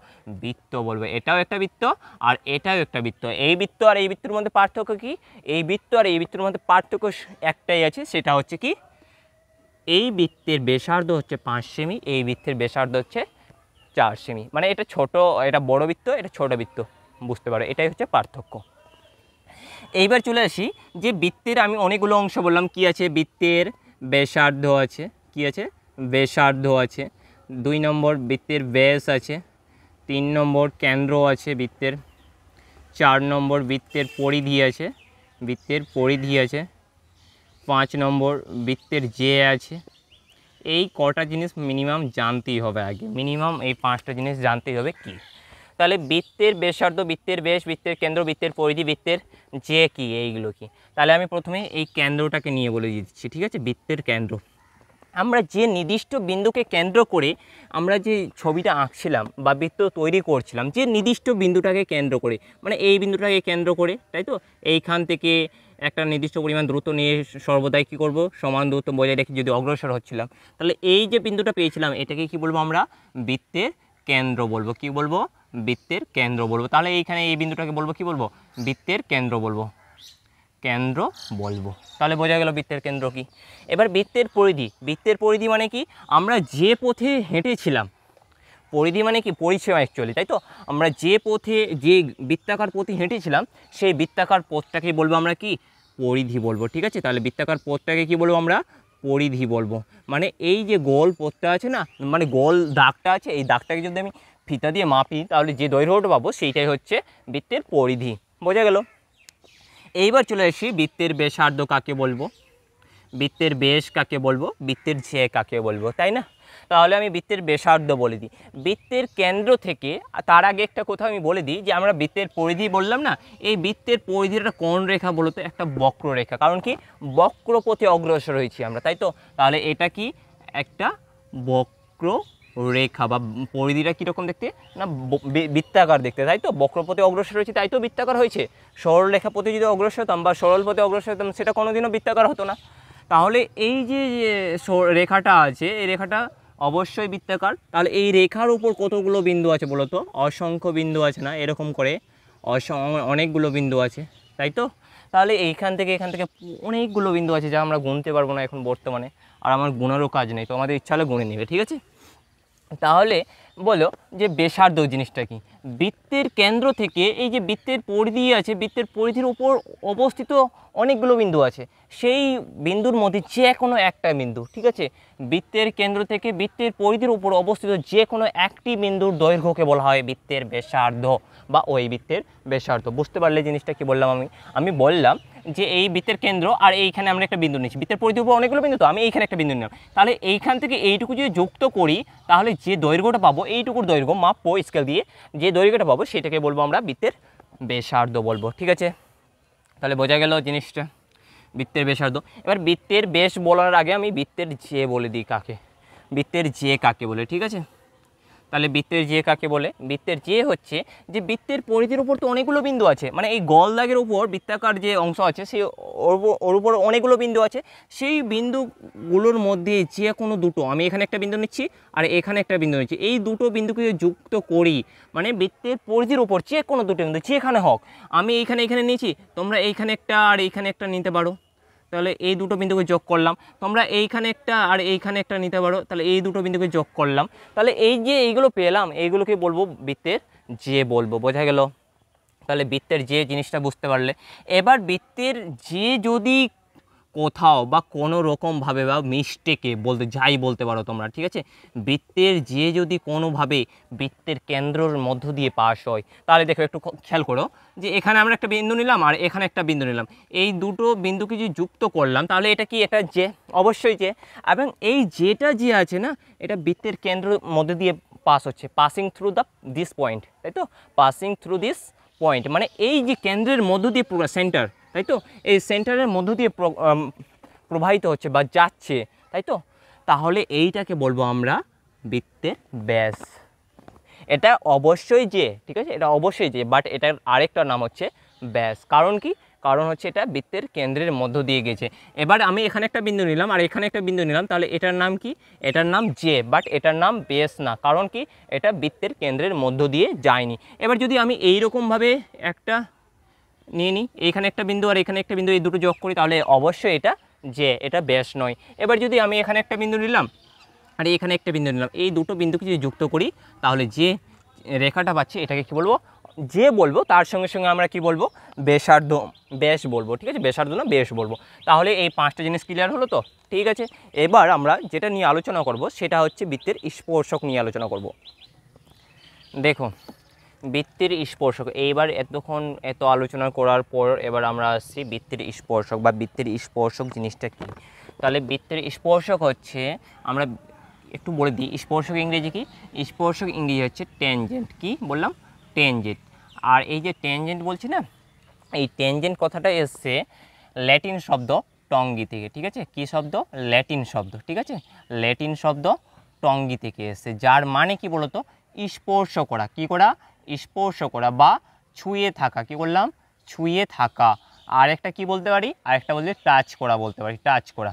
বৃত্ত বলবো। এটাও একটা বৃত্ত আর এটাও একটা বৃত্ত। এই বৃত্ত আর এই বৃত্তের মধ্যে পার্থক্য কি? এই বৃত্ত আর এই বৃত্তের মধ্যে পার্থক্য একটাই আছে, সেটা হচ্ছে কি? এই বৃত্তের ব্যাসার্ধ হচ্ছে 5 সেমি, এই বৃত্তের ব্যাসার্ধ হচ্ছে 4 সেমি। মানে এটা ছোট, এটা বড় বৃত্ত, এটা ছোট বৃত্ত, বুঝতে পারো? এটাই হচ্ছে পার্থক্য। এইবার চলে আসি যে বৃত্তের আমি অনেকগুলো অংশ বললাম। কি আছে? বৃত্তের ব্যাসার্ধ আছে, কি আছে? ব্যাসার্ধ আছে। 2 নম্বর বৃত্তের ব্যাস আছে। 3 নম্বর কেন্দ্র আছে বৃত্তের। 4 নম্বর বৃত্তের পরিধি আছে, বৃত্তের পরিধি আছে। 5 নম্বর বৃত্তের যে আছে। এই কটা জিনিস মিনিমাম জানতেই হবে আগে, মিনিমাম এই 5টা জিনিস জানতেই হবে। কি? তাহলে বৃত্তের ব্যাসার্ধ, বৃত্তের ব্যাস, বৃত্তের কেন্দ্র, বৃত্তের পরিধি, বৃত্তের যে কি, এইগুলো কি? তাহলে আমি প্রথমে এই কেন্দ্রটাকে নিয়ে বলে দিচ্ছি, ঠিক আছে? বৃত্তের কেন্দ্র, আমরা যে নির্দিষ্ট বিন্দুকে কেন্দ্র করে আমরা যে ছবিটা আঁকছিলাম বা বৃত্ত তৈরি করছিলাম, যে নির্দিষ্ট বিন্দুটাকে কেন্দ্র করে, মানে এই বিন্দুটাকে কেন্দ্র করে, তাই তো? এইখান থেকে একটা নির্দিষ্ট পরিমাণ দূরত্ব নিয়ে সর্বদাই কী করব? সমান দূরত্ব বজায় রেখে যদি অগ্রসর হচ্ছিলাম, তাহলে এই যে বিন্দুটা পেয়েছিলাম এটাকে কি বলবো? আমরা বৃত্তের কেন্দ্র বলবো। কি বলবো? বৃত্তের কেন্দ্র বলবো। তাহলে এইখানে এই বিন্দুটাকে বলবো কি বলবো? বৃত্তের কেন্দ্র বলবো, কেন্দ্র বলবো। তাহলে বোঝা গেল বৃত্তের কেন্দ্র কি। এবার বৃত্তের পরিধি। বৃত্তের পরিধি মানে কি? আমরা যে পথে হেঁটেছিলাম, পরিধি মানে কি পরিসীমা অ্যাকচুয়ালি, তাই তো। আমরা যে পথে যে বৃত্তাকার পথে হেঁটেছিলাম সেই বৃত্তাকার পথটাকে বলবো আমরা কি পরিধি বলবো, ঠিক আছে। তাহলে বৃত্তাকার পথটাকে কি বলবো আমরা পরিধি বলবো। মানে এই যে গোল পথটা আছে না, মানে গোল দাগটা আছে, এই দাগটাকে যদি আমি ফিতা দিয়ে মাপি তাহলে যে দৈর্ঘ্যটা পাবো সেইটাই হচ্ছে বৃত্তের পরিধি। বোঝা গেল। এইবার চলে আসি বৃত্তের ব্যাসার্ধ কাকে বলবো, বৃত্তের ব্যাস কাকে বলবো, বৃত্তের ঝে কাকে বলবো, তাই না। তাহলে আমি বৃত্তের ব্যাসার্ধ বলে দিই। বৃত্তের কেন্দ্র থেকে, তার আগে একটা কথা আমি বলে দিই যে আমরা বৃত্তের পরিধি বললাম না, এই বৃত্তের পরিধিটা কোন রেখা বলতো, একটা বক্ররেখা। কারণ কি বক্রপথে অগ্রসর হয়েছি আমরা, তাই তো। তাহলে এটা কি একটা বক্র রেখা বা পরিধিটা কীরকম দেখতে না বৃত্তাকার দেখতে, তাই তো। বক্রপথে অগ্রসর হয়েছে তাই তো বৃত্তাকার হয়েছে। সরল রেখা পথে যদি অগ্রসর হতাম বা সরল পথে অগ্রসর হতাম সেটা কোনোদিনও বৃত্তাকার হতো না। তাহলে এই যে রেখাটা আছে এই রেখাটা অবশ্যই বৃত্তাকার। তাহলে এই রেখার উপর কতগুলো বিন্দু আছে বলো তো, অসংখ্য বিন্দু আছে না, এরকম করে অনেকগুলো বিন্দু আছে, তাই তো। তাহলে এইখান থেকে এখান থেকে অনেকগুলো বিন্দু আছে যা আমরা গুনতে পারবো না এখন বর্তমানে, আর আমার গুণারও কাজ নেই, তো আমাদের ইচ্ছা হলে গুনে নেবে, ঠিক আছে। তাহলে বলো যে ব্যাসার্ধ জিনিসটা কি। বৃত্তের কেন্দ্র থেকে এই যে বৃত্তের পরিধি আছে, বৃত্তের পরিধির উপর অবস্থিত অনেকগুলো বিন্দু আছে, সেই বিন্দুর মধ্যে যে কোনো একটা বিন্দু, ঠিক আছে। বৃত্তের কেন্দ্র থেকে বৃত্তের পরিধির উপর অবস্থিত যে কোনো একটি বিন্দুর দৈর্ঘ্যকে বলা হয় বৃত্তের ব্যাসার্ধ বা ওই বৃত্তের ব্যাসার্ধ। বুঝতে পারলে জিনিসটা কি বললাম আমি বললাম যে এই বৃত্তের কেন্দ্র আর এইখানে আমরা একটা বিন্দু নিচ্ছি, বৃত্তের পরিধির উপর অনেকগুলো বিন্দু, তো আমি এইখানে একটা বিন্দু নিলাম। তাহলে এইখান থেকে এইটুকু যদি যুক্ত করি তাহলে যে দৈর্ঘ্যটা পাবো, এইটুকুর দৈর্ঘ্য মাপবো স্কেল দিয়ে, যে দৈর্ঘ্যটা পাবো সেটাকে বলবো আমরা বৃত্তের ব্যাসার্ধ বলবো, ঠিক আছে। তাহলে বোঝা গেল জিনিসটা, বৃত্তের ব্যাসার্ধ। এবার বৃত্তের ব্যাস বলার আগে আমি বৃত্তের যে বলে দিই কাকে, বৃত্তের যে কাকে বলে, ঠিক আছে। তাহলে বৃত্তের যে কাকে বলে, বৃত্তের যে হচ্ছে যে বৃত্তের পরিধির উপর তো অনেকগুলো বিন্দু আছে, মানে এই গল দাগের উপর বৃত্তাকার যে অংশ আছে সেই ওর উপর অনেকগুলো বিন্দু আছে, সেই বিন্দুগুলোর মধ্যে যে কোনো দুটো, আমি এখানে একটা বিন্দু নিচ্ছি আর এখানে একটা বিন্দু নিচ্ছি, এই দুটো বিন্দুকে যুক্ত করি, মানে বৃত্তের পরিধির উপর যে কোনো দুটো বিন্দু যেখানে হোক, আমি এখানে নিয়েছি, তোমরা এইখানে একটা আর এইখানে একটা নিতে পারো, তাহলে এই দুটো বিন্দুকে যোগ করলাম। তোমরা এইখানে একটা আর এইখানে একটা নিতে পারো, তাহলে এই দুটো বিন্দুকে যোগ করলাম। তাহলে এই যে এইগুলো পেলাম এইগুলোকে বলবো বৃত্তের যে বলবো। বোঝা গেল। তাহলে বৃত্তের যে জিনিসটা বুঝতে পারলে। এবার বৃত্তের যে যদি কোথাও বা কোনো রকমভাবে বা মিস্টেকে বলতে যাই বলতে পারো তোমরা, ঠিক আছে, বৃত্তের যে যদি কোনোভাবে বৃত্তের কেন্দ্রের মধ্য দিয়ে পাস হয়, তাহলে দেখো একটু খেয়াল করো যে এখানে আমরা একটা বিন্দু নিলাম আর এখানে একটা বিন্দু নিলাম, এই দুটো বিন্দুকে যদি যুক্ত করলাম তাহলে এটা কি, এটা যে অবশ্যই যে, এবং এই যেটা যে আছে না এটা বৃত্তের কেন্দ্রের মধ্য দিয়ে পাস হচ্ছে, পাসিং থ্রু দিস পয়েন্ট, তাই তো, পাসিং থ্রু দিস পয়েন্ট, মানে এই যে কেন্দ্রের মধ্য দিয়ে পুরো সেন্টার, তাই তো, এই সেন্টারের মধ্য দিয়ে প্রবাহিত হচ্ছে বা যাচ্ছে, তাই তো। তাহলে এইটাকে বলবো আমরা বৃত্তের ব্যাস। এটা অবশ্যই যে, ঠিক আছে, এটা অবশ্যই যে, বাট এটার আরেকটা নাম হচ্ছে ব্যাস। কারণ কি, কারণ হচ্ছে এটা বৃত্তের কেন্দ্রের মধ্য দিয়ে গেছে। এবার আমি এখানে একটা বিন্দু নিলাম আর এখানে একটা বিন্দু নিলাম, তাহলে এটার নাম কি, এটার নাম যে, বাট এটার নাম ব্যাস না। কারণ কি, এটা বৃত্তের কেন্দ্রের মধ্য দিয়ে যায়নি। এবার যদি আমি এইরকমভাবে একটা নিয়ে নিই, এইখানে একটা বিন্দু আর এখানে একটা বিন্দু, এই দুটো যোগ করি, তাহলে অবশ্যই এটা যে, এটা ব্যাস নয়। এবার যদি আমি এখানে একটা বিন্দু নিলাম আর এখানে একটা বিন্দু নিলাম, এই দুটো বিন্দুকে যদি যুক্ত করি তাহলে যে রেখাটা পাচ্ছি এটাকে কি বলবো, যে বলবো, তার সঙ্গে সঙ্গে আমরা কি বলবো, ব্যাসার্ধ, ব্যাস বলবো, ঠিক আছে, ব্যাসার্ধ না ব্যাস বলবো। তাহলে এই পাঁচটা জিনিস ক্লিয়ার হলো তো, ঠিক আছে। এবার আমরা যেটা নিয়ে আলোচনা করব সেটা হচ্ছে বৃত্তের স্পর্শক নিয়ে আলোচনা করব। দেখো বৃত্তের স্পর্শক, এইবার এতক্ষণ এত আলোচনা করার পর এবার আমরা আসছি বৃত্তের স্পর্শক বা বৃত্তের স্পর্শক জিনিসটা কি। তাহলে বৃত্তের স্পর্শক হচ্ছে, আমরা একটু বলে দিই স্পর্শক ইংরেজি কি, স্পর্শক ইংরেজি হচ্ছে ট্যানজেন্ট। কি বললাম, ট্যানজেন্ট। আর এই যে ট্যানজেন্ট বলছি না, এই ট্যানজেন্ট কথাটা এসছে ল্যাটিন শব্দ টঙ্গি থেকে, ঠিক আছে। কি শব্দ, ল্যাটিন শব্দ, ঠিক আছে, ল্যাটিন শব্দ টঙ্গি থেকে এসছে, যার মানে কি বলতো, স্পর্শ করা। কি করা, স্পর্শ করা বা ছুঁয়ে থাকা। কি বললাম, ছুঁয়ে থাকা। আর একটা কি বলতে পারি, আরেকটা বলতে টাচ করা বলতে পারি, টাচ করা।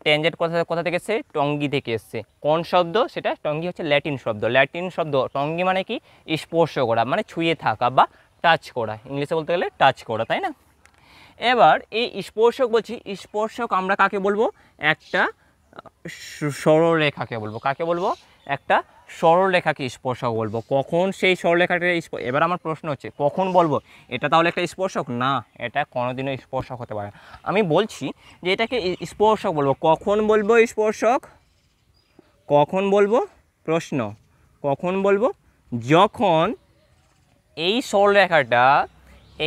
ট্যানজেন্ট কোথা থেকে এসছে, টঙ্গি থেকে এসছে। কোন শব্দ সেটা, টঙ্গি হচ্ছে ল্যাটিন শব্দ। ল্যাটিন শব্দ টঙ্গি মানে কি, স্পর্শ করা, মানে ছুঁয়ে থাকা বা টাচ করা, ইংলিশে বলতে গেলে টাচ করা, তাই না। এবার এই স্পর্শক বলছি, স্পর্শক আমরা কাকে বলবো, একটা সরলরেখাকে বলবো। কাকে বলবো, একটা সরলরেখাকে স্পর্শক বলবো। কখন সেই সরলরেখাটা এবার আমার প্রশ্ন হচ্ছে কখন বলবো এটা তাহলে একটা স্পর্শক? না, এটা কোনোদিনও স্পর্শক হতে পারে না। আমি বলছি যে এটাকে স্পর্শক বলবো। কখন বলবো স্পর্শক? কখন বলবো? প্রশ্ন কখন বলবো? যখন এই সরলরেখাটা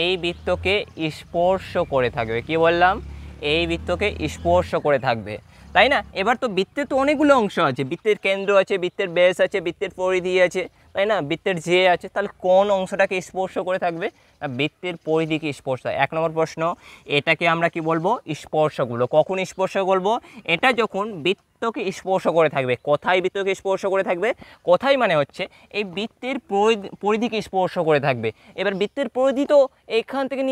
এই বৃত্তকে স্পর্শ করে থাকবে। কি বললাম? এই বৃত্তকে স্পর্শ করে থাকবে, তাই না? এবার তো বৃত্তের তো অনেকগুলো অংশ আছে, বৃত্তের কেন্দ্র আছে, বৃত্তের ব্যাস আছে, বৃত্তের পরিধি আছে, তাই না? বৃত্তের যে আছে, তাহলে কোন অংশটাকে স্পর্শ করে থাকবে? না, বৃত্তের পরিধিকে স্পর্শ। 1 নম্বর প্রশ্ন, এটাকে আমরা কি বলবো? স্পর্শক বলবো। কখন স্পর্শক বলবো? এটা যখন বৃত্তকে স্পর্শ করে থাকবে। কোথায় বৃত্তকে স্পর্শ করে থাকবে? কোথায় মানে হচ্ছে এই বৃত্তের পরিধিকে স্পর্শ করে থাকবে। এবার বৃত্তের পরিধি তো এখান থেকে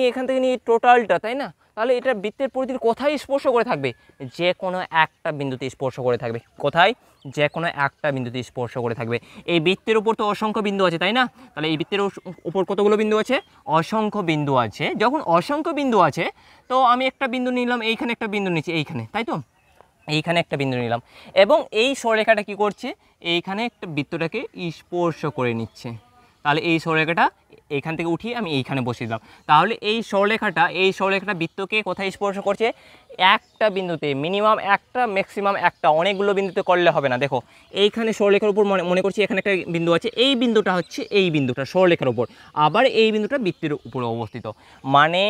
নিয়ে টোটালটা, তাই না? তাহলে এটা বৃত্তের পরিধির কোথায় স্পর্শ করে থাকবে? যে কোনো একটা বিন্দুতে স্পর্শ করে থাকবে। কোথায়? যে কোনো একটা বিন্দুতে স্পর্শ করে থাকবে। এই বৃত্তের উপর তো অসংখ্য বিন্দু আছে, তাই না? তাহলে এই বৃত্তের উপর কতগুলো বিন্দু আছে? অসংখ্য বিন্দু আছে। যখন অসংখ্য বিন্দু আছে তো আমি একটা বিন্দু নিলাম, এইখানে একটা বিন্দু নিচ্ছি, এইখানে, তাই তো? এইখানে একটা বিন্দু নিলাম এবং এই সরলরেখাটা কি করছে? এইখানে একটা বৃত্তটাকে স্পর্শ করে নিচ্ছে। তাহলে এই সরলরেখাটা এইখান থেকে উঠিয়ে আমি এইখানে বসিয়ে দিলাম। তাহলে এই সরলরেখাটা বৃত্তকে কোথায় স্পর্শ করছে? একটা বিন্দুতে, মিনিমাম একটা, ম্যাক্সিমাম একটা, অনেকগুলো বিন্দুতে করলে হবে না। দেখো এইখানে সরলরেখার উপর মনে করছি এখানে একটা বিন্দু আছে, এই বিন্দুটা হচ্ছে এই বিন্দুটা সরলরেখার উপর, আবার এই বিন্দুটা বৃত্তের উপরে অবস্থিত। মানে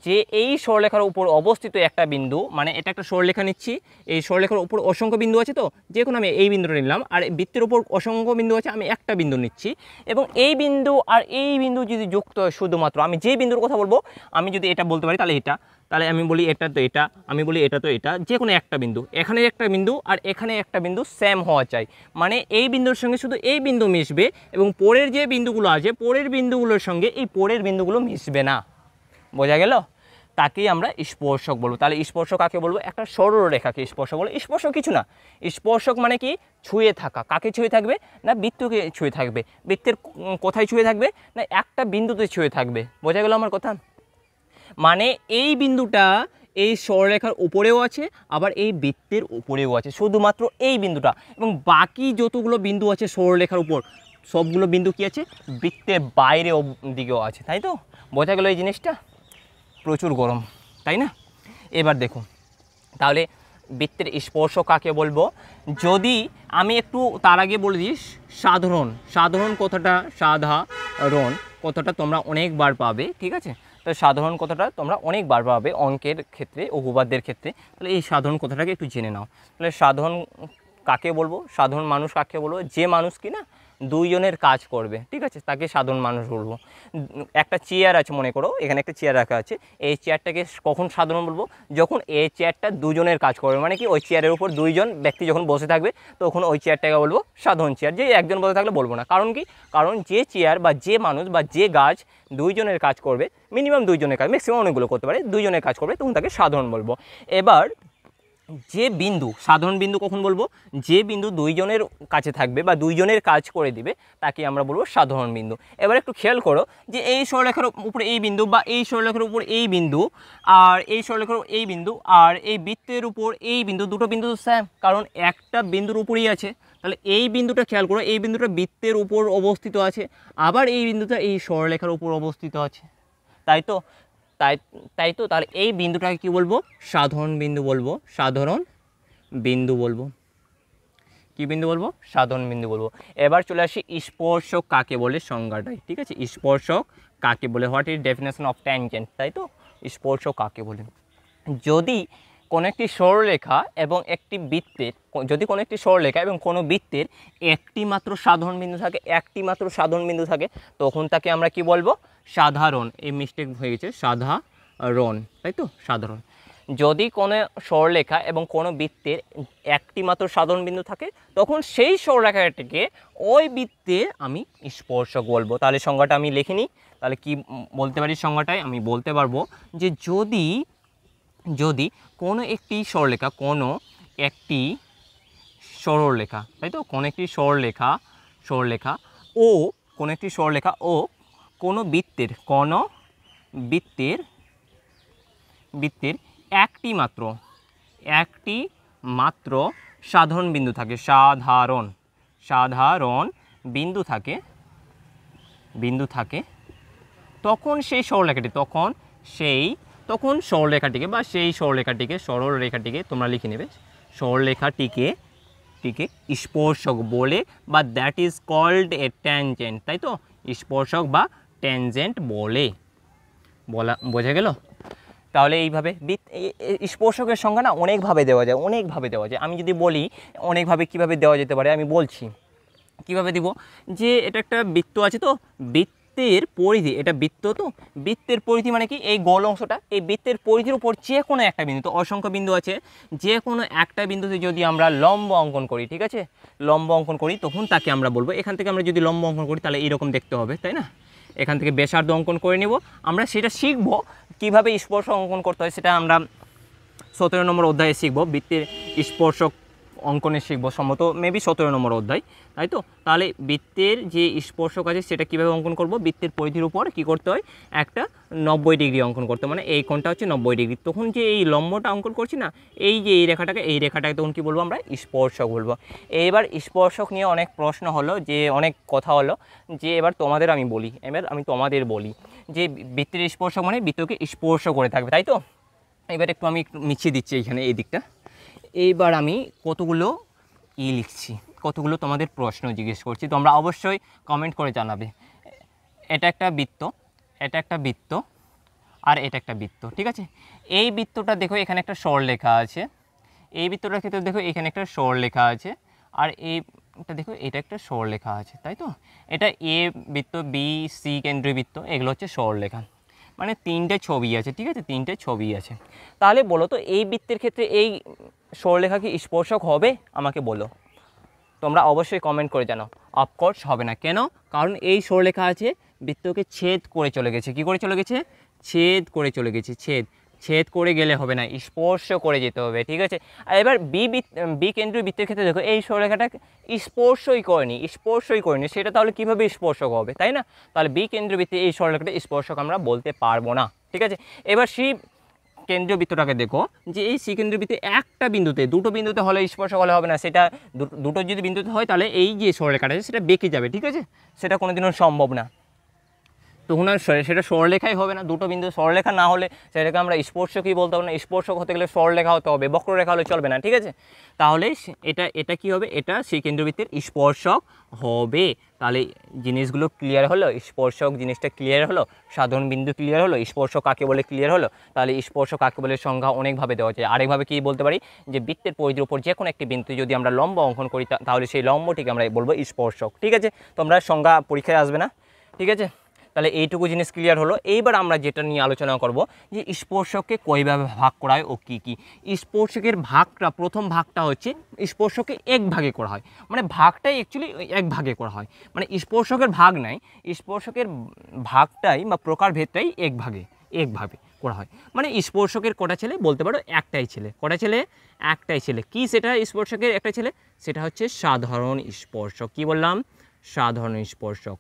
যে এই সরলরেখার উপর অবস্থিত একটা বিন্দু, মানে এটা একটা সরলরেখা নিচ্ছি, এই সরলরেখার উপর অসংখ্য বিন্দু আছে, তো যে কোনো আমি এই বিন্দুটা নিলাম, আর বৃত্তের উপর অসংখ্য বিন্দু আছে, আমি একটা বিন্দু নিচ্ছি এবং এই বিন্দু আর এই বিন্দু যদি যুক্ত হয়, শুধুমাত্র আমি যে বিন্দুর কথা বলবো, আমি যদি এটা বলতে পারি তাহলে এটা, তাহলে আমি বলি এটা তো এটা, আমি বলি এটা তো এটা, যে কোনো একটা বিন্দু, এখানে একটা বিন্দু আর এখানে একটা বিন্দু সেম হওয়া চাই। মানে এই বিন্দুর সঙ্গে শুধু এই বিন্দু মিশবে এবং পরের যে বিন্দুগুলো আছে, পরের বিন্দুগুলোর সঙ্গে এই পরের বিন্দুগুলো মিশবে না। বোঝা গেল? তাকেই আমরা স্পর্শক বলবো। তাহলে স্পর্শক কাকে বলবো? একটা সরলরেখাকে স্পর্শক বলবো। স্পর্শক কিছু না, স্পর্শক মানে কি? ছুঁয়ে থাকা। কাকে ছুঁয়ে থাকবে? না, বৃত্তকে ছুঁয়ে থাকবে। বৃত্তের কোথায় ছুঁয়ে থাকবে? না, একটা বিন্দুতে ছুঁয়ে থাকবে। বোঝা গেল আমার কথা? মানে এই বিন্দুটা এই সরলরেখার উপরেও আছে, আবার এই বৃত্তের উপরেও আছে, শুধুমাত্র এই বিন্দুটা, এবং বাকি যতগুলো বিন্দু আছে সরলরেখার উপর, সবগুলো বিন্দু কি আছে? বৃত্তের বাইরে দিকেও আছে, তাই তো? বোঝা গেল এই জিনিসটা? প্রচুর গরম, তাই না? এবার দেখো তাহলে বৃত্তের স্পর্শ কাকে বলবো? যদি আমি একটু তার আগে বলে দিই, সাধারণ কথাটা, সাধারণ কথাটা তোমরা অনেকবার পাবে, ঠিক আছে? তো সাধারণ কথাটা তোমরা অনেকবার পাবে অঙ্কের ক্ষেত্রে, উপপাদ্যের ক্ষেত্রে। তাহলে এই সাধারণ কথাটাকে একটু জেনে নাও। তাহলে সাধারণ কাকে বলবো? সাধারণ মানুষ কাকে বলবো? যে মানুষ কি না দুইজনের কাজ করবে, ঠিক আছে, তাকে সাধারণ মানুষ বলবো। একটা চেয়ার আছে, মনে করো এখানে একটা চেয়ার রাখা আছে, এই চেয়ারটাকে কখন সাধারণ বলবো? যখন এই চেয়ারটা দুজনের কাজ করবে, মানে কি ওই চেয়ারের উপর দুইজন ব্যক্তি যখন বসে থাকবে, তখন ওই চেয়ারটাকে বলবো সাধারণ চেয়ার। যে একজন বসে থাকলে বলবো না। কারণ কি? কারণ যে চেয়ার বা যে মানুষ বা যে গাছ দুইজনের কাজ করবে, মিনিমাম দুইজনের কাজ, ম্যাক্সিমাম অনেকগুলো করতে পারে, দুইজনের কাজ করবে, তখন তাকে সাধারণ বলবো। এবার যে বিন্দু, সাধারণ বিন্দু কখন বলবো? যে বিন্দু দুইজনের কাছে থাকবে বা দুইজনের কাজ করে দিবে, তাকে আমরা বলবো সাধারণ বিন্দু। এবার একটু খেয়াল করো যে এই সরলরেখার উপরে এই বিন্দু, বা এই সরলরেখার উপর এই বিন্দু, আর এই সরলরেখার এই বিন্দু, আর এই বৃত্তের উপর এই বিন্দু, দুটো বিন্দু তো সেম, কারণ একটা বিন্দুর উপরেই আছে। তাহলে এই বিন্দুটা খেয়াল করো, এই বিন্দুটা বৃত্তের উপর অবস্থিত আছে, আবার এই বিন্দুটা এই সরলরেখার উপর অবস্থিত আছে, তাই তো? তাই তো তাহলে এই বিন্দুটাকে কি বলবো? সাধারণ বিন্দু বলবো। সাধারণ বিন্দু বলবো। কি বিন্দু বলবো? সাধারণ বিন্দু বলবো। এবার চলে আসি স্পর্শক কাকে বলে সংজ্ঞাটাই, ঠিক আছে? স্পর্শক কাকে বলে? What is definition of tangent, তাই তো? স্পর্শক কাকে বলে? যদি কোনো একটি সরলরেখা এবং একটি বৃত্তের, যদি কোনো একটি সরলরেখা এবং কোনো বৃত্তের একটি মাত্র সাধারণ বিন্দু থাকে, তখন তাকে আমরা কি বলবো? সাধারণ। এই মিস্টেক হয়ে গেছে, সাধারণ, তাই তো? সাধারণ। যদি কোনো সরলরেখা এবং কোনো বৃত্তের একটি মাত্র সাধারণ বিন্দু থাকে, তখন সেই সরলরেখাটিকে ওই বৃত্তের আমি স্পর্শক বলবো। তাহলে সংজ্ঞাটা আমি লিখে নিই। তাহলে কি বলতে পারি সংজ্ঞাটায়? আমি বলতে পারবো যে যদি কোনো একটি সরলরেখা, তাই তো? কোনো একটি সরলরেখা ও কোনো বৃত্তের একটি মাত্র সাধারণ বিন্দু থাকে, সাধারণ বিন্দু থাকে তখন সেই সরলরেখাটিকে তোমরা লিখে নেবে, সরলরেখাটিকে স্পর্শক বলে, বা that is called a tangent, তাই তো, স্পর্শক বা ট্যানজেন্ট বলে, বোঝা গেল? তাহলে এইভাবে স্পর্শকের সংজ্ঞা না অনেকভাবে দেওয়া যায়, আমি যদি বলি অনেকভাবে কীভাবে দেওয়া যেতে পারে আমি বলছি। কিভাবে দিব, যে এটা একটা বৃত্ত আছে, তো বৃত্তের পরিধি, এটা বৃত্ত, তো বৃত্তের পরিধি মানে কি, এই গোল অংশটা, এই বৃত্তের পরিধির উপর যে কোনো একটা বিন্দু, তো অসংখ্য বিন্দু আছে, যে কোনো একটা বিন্দুতে যদি আমরা লম্ব অঙ্কন করি, ঠিক আছে, লম্ব অঙ্কন করি, তখন তাকে আমরা বলবো, এখান থেকে আমরা যদি লম্ব অঙ্কন করি তাহলে এইরকম দেখতে হবে, তাই না? এখান থেকে ব্যাসার্ধ অঙ্কন করে নেব, আমরা সেটা শিখবো কীভাবে স্পর্শ অঙ্কন করতে হয়, সেটা আমরা 17 নম্বর অধ্যায়ে শিখবো, বৃত্তের স্পর্শক অঙ্কনে শিখবো, সম্ভবত মেবি 17 নম্বর অধ্যায়, তাই তো। তাহলে বৃত্তের যে স্পর্শক আছে সেটা কীভাবে অঙ্কন করব, বৃত্তের পরিধির উপর কী করতে হয়, একটা 90 ডিগ্রি অঙ্কন করতে, মানে এই কোণটা হচ্ছে 90 ডিগ্রি। তখন যে এই লম্বটা অঙ্কন করছি না, এই যে এই রেখাটাকে তখন কী বলবো, আমরা স্পর্শক বলবো। এবার স্পর্শক নিয়ে অনেক প্রশ্ন হলো, যে অনেক কথা হলো, যে এবার আমি তোমাদের বলি যে বৃত্তের স্পর্শক মানে বৃত্তকে স্পর্শ করে থাকবে, তাই তো। এবার একটু আমি মিছিয়ে দিচ্ছি এইখানে এই দিকটা। এইবার আমি কতগুলো লিখছি, কতগুলো তোমাদের প্রশ্ন জিজ্ঞেস করছি, তোমরা অবশ্যই কমেন্ট করে জানাবে। এটা একটা বৃত্ত, আর এটা একটা বৃত্ত, ঠিক আছে। এই বৃত্তটা দেখো এখানে একটা সরলরেখা আছে, এই বৃত্তটার ক্ষেত্রে দেখো এখানে একটা সরলরেখা আছে, আর এইটা দেখো এটা একটা সরলরেখা আছে, তাই তো। এটা এ বৃত্ত, বি, সি কেন্দ্রীয় বৃত্ত, এগুলো হচ্ছে সরলরেখা, মানে 3টে ছবি আছে, ঠিক আছে, 3টে ছবি আছে। তাহলে বলো তো এই বৃত্তের ক্ষেত্রে এই সরলরেখা কি স্পর্শক হবে, আমাকে বলো, তোমরা অবশ্যই কমেন্ট করে জানাও। অফকোর্স হবে না, কেন? কারণ এই সরলরেখা আছে, বৃত্তকে ছেদ করে চলে গেছে, কী করে চলে গেছে, ছেদ করে গেলে হবে না, স্পর্শ করে যেতে হবে, ঠিক আছে। আর এবার বি কেন্দ্রীয় বৃত্তের ক্ষেত্রে দেখো এই সরলরেখাটা স্পর্শই করেনি, সেটা তাহলে কীভাবে স্পর্শক হবে, তাই না? তাহলে বি কেন্দ্রীয় বৃত্তে এই সরলরেখাটা স্পর্শক আমরা বলতে পারবো না, ঠিক আছে। এবার সি কেন্দ্রীয় বৃত্তটাকে দেখো, যে এই সি কেন্দ্রীয় বৃত্তে একটা বিন্দুতে, দুটো বিন্দুতে হলে স্পর্শক হলে হবে না, সেটা দুটো যদি বিন্দুতে হয় তাহলে এই যে সরলরেখাটা আছে সেটা বেঁকে যাবে, ঠিক আছে, সেটা কোনোদিনও সম্ভব না, তখন আর সেটা সরলরেখাই হবে না। দুটো বিন্দু সরলরেখা না হলে সেটাকে আমরা স্পর্শকই বলতে হবে না, স্পর্শক হতে গেলে সরলরেখা হতে হবে, বক্ররেখা হলে চলবে না, ঠিক আছে। তাহলে এটা কি হবে, এটা সেই কেন্দ্রবৃত্তের স্পর্শক হবে। তাহলে জিনিসগুলো ক্লিয়ার হলো, স্পর্শক জিনিসটা ক্লিয়ার হলো, সাধারণ বিন্দু ক্লিয়ার হলো, স্পর্শক কাকে বলে ক্লিয়ার হলো। তাহলে স্পর্শক কাকে বলে সংজ্ঞা অনেকভাবে দেওয়া যায়। আরেকভাবে কি বলতে পারি, যে বৃত্তের পরিধির উপর যে কোনো একটি বিন্দু যদি আমরা লম্ব অঙ্কন করি তাহলে সেই লম্বটিকে আমরা বলবো স্পর্শক, ঠিক আছে। তোমরা সংজ্ঞা পরীক্ষায় আসবে না, ঠিক আছে। তাহলে এইটুকু জিনিস ক্লিয়ার হলো। এইবার আমরা যেটা নিয়ে আলোচনা করব, যে স্পর্শককে কীভাবে ভাগ করা হয় ও কী কী। স্পর্শকের ভাগটা, প্রথম ভাগটা হচ্ছে স্পর্শকে এক ভাগে করা হয়, মানে ভাগটাই অ্যাকচুয়ালি এক ভাগে করা হয়, মানে স্পর্শকের ভাগ নাই, স্পর্শকের ভাগটাই বা প্রকারভেদটাই একভাবে করা হয়। মানে স্পর্শকের কটা ছেলে, বলতে পারো একটাই ছেলে। কটা ছেলে? একটাই ছেলে। কি সেটা স্পর্শকের একটা ছেলে? সেটা হচ্ছে সাধারণ স্পর্শক। কি বললাম? সাধারণ স্পর্শক।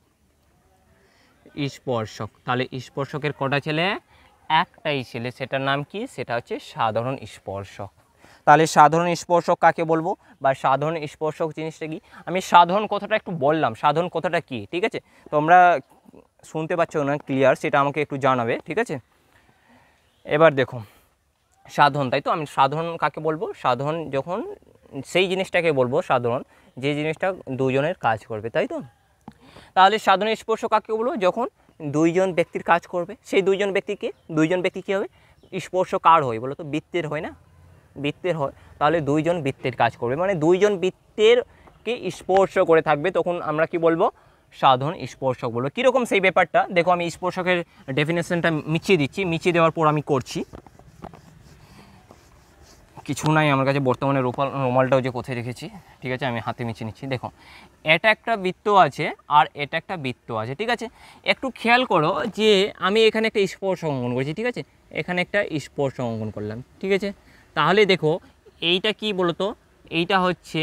তাহলে স্পর্শকের কটা ছেলে? একটাই ছেলে, সেটার নাম কি? সেটা হচ্ছে সাধারণ স্পর্শক। তাহলে সাধারণ স্পর্শক কাকে বলবো, বা সাধারণ স্পর্শক জিনিসটা কি? আমি সাধারণ কথাটা একটু বললাম, সাধারণ কথাটা কি, ঠিক আছে। তোমরা শুনতে পাচ্ছ না ক্লিয়ার, সেটা আমাকে একটু জানাবে, ঠিক আছে। এবার দেখো সাধারণ, তাই তো, আমি সাধারণ কাকে বলবো? সাধারণ যখন সেই জিনিসটাকে বলবো সাধারণ, যে জিনিসটা দুজনের কাজ করবে, তাই তো। তাহলে সাধারণ স্পর্শক কাকে বলবো? যখন দুইজন ব্যক্তির কাজ করবে। সেই দুইজন ব্যক্তি কী হবে? স্পর্শ কার হয় বলো তো? বৃত্তের হয় না? বৃত্তের হয়। তাহলে দুইজন বৃত্তের কাজ করবে, মানে দুইজন বৃত্তেরকে স্পর্শ করে থাকবে, তখন আমরা কি বলবো? সাধারণ স্পর্শক বলবো। কীরকম সেই ব্যাপারটা দেখো, আমি স্পর্শকের ডেফিনেশনটা মিছিয়ে দিচ্ছি, মিছিয়ে দেওয়ার পর আমি করছি। কিছু নাই আমার কাছে বর্তমানে, রুমালটাও যে কোথায় রেখেছি, ঠিক আছে, আমি হাতে মিছিয়ে নিচ্ছি। দেখো এটা একটা বৃত্ত আছে আর এটা একটা বৃত্ত আছে, ঠিক আছে। একটু খেয়াল করো যে আমি এখানে একটা স্পর্শ অঙ্কন করেছি, ঠিক আছে, এখানে একটা স্পর্শ অঙ্কন করলাম, ঠিক আছে। তাহলে দেখো এইটা কি বলতো? এইটা হচ্ছে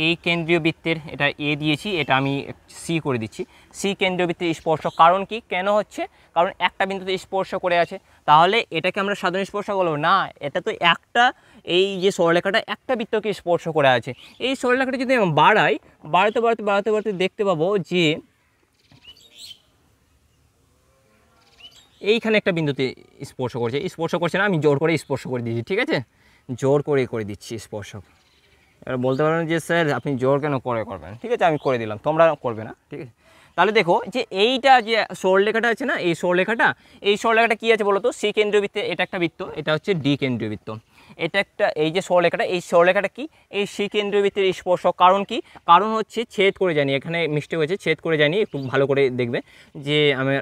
এই কেন্দ্রীয় বৃত্তের, এটা এ দিয়েছি, এটা আমি সি করে দিচ্ছি, সি কেন্দ্রীয় বৃত্তের স্পর্শক। কারণ কি, কেন হচ্ছে, কারণ একটা বিন্দুতে স্পর্শ করে আছে, তাহলে এটাকে আমরা সাধারণ স্পর্শক বলবো না, এটা তো একটা, এই যে সরলরেখাটা একটা বৃত্তকে স্পর্শ করে আছে। এই সরলরেখাটা যদি আমি বাড়াই, বাড়াতে বাড়াতে বাড়াতে বাড়াতে দেখতে পাবো যে এইখানে একটা বিন্দুতে স্পর্শ করছে না, আমি জোর করে স্পর্শ করে দিয়েছি, ঠিক আছে, জোর করে দিচ্ছি স্পর্শক। এবার বলতে পারেন যে স্যার আপনি জোর কেন করবেন, ঠিক আছে, আমি করে দিলাম, তোমরা করবে না, ঠিক আছে। তাহলে দেখো যে এইটা যে সরলরেখাটা আছে না, এই সরলরেখাটা কী আছে বলো তো, সি কেন্দ্রীয় বৃত্তে, এটা একটা বৃত্ত, এটা হচ্ছে ডি কেন্দ্রীয় বৃত্ত, এটা একটা, এই যে সরলরেখাটা, এই সরলরেখাটা কি, এই সি কেন্দ্রীয় বৃত্তের স্পর্শক। কারণ কি, কারণ হচ্ছে ছেদ করে যায়নি, এখানে মিস্টেক হয়েছে, ছেদ করে যায়নি, একটু ভালো করে দেখবে, যে আমি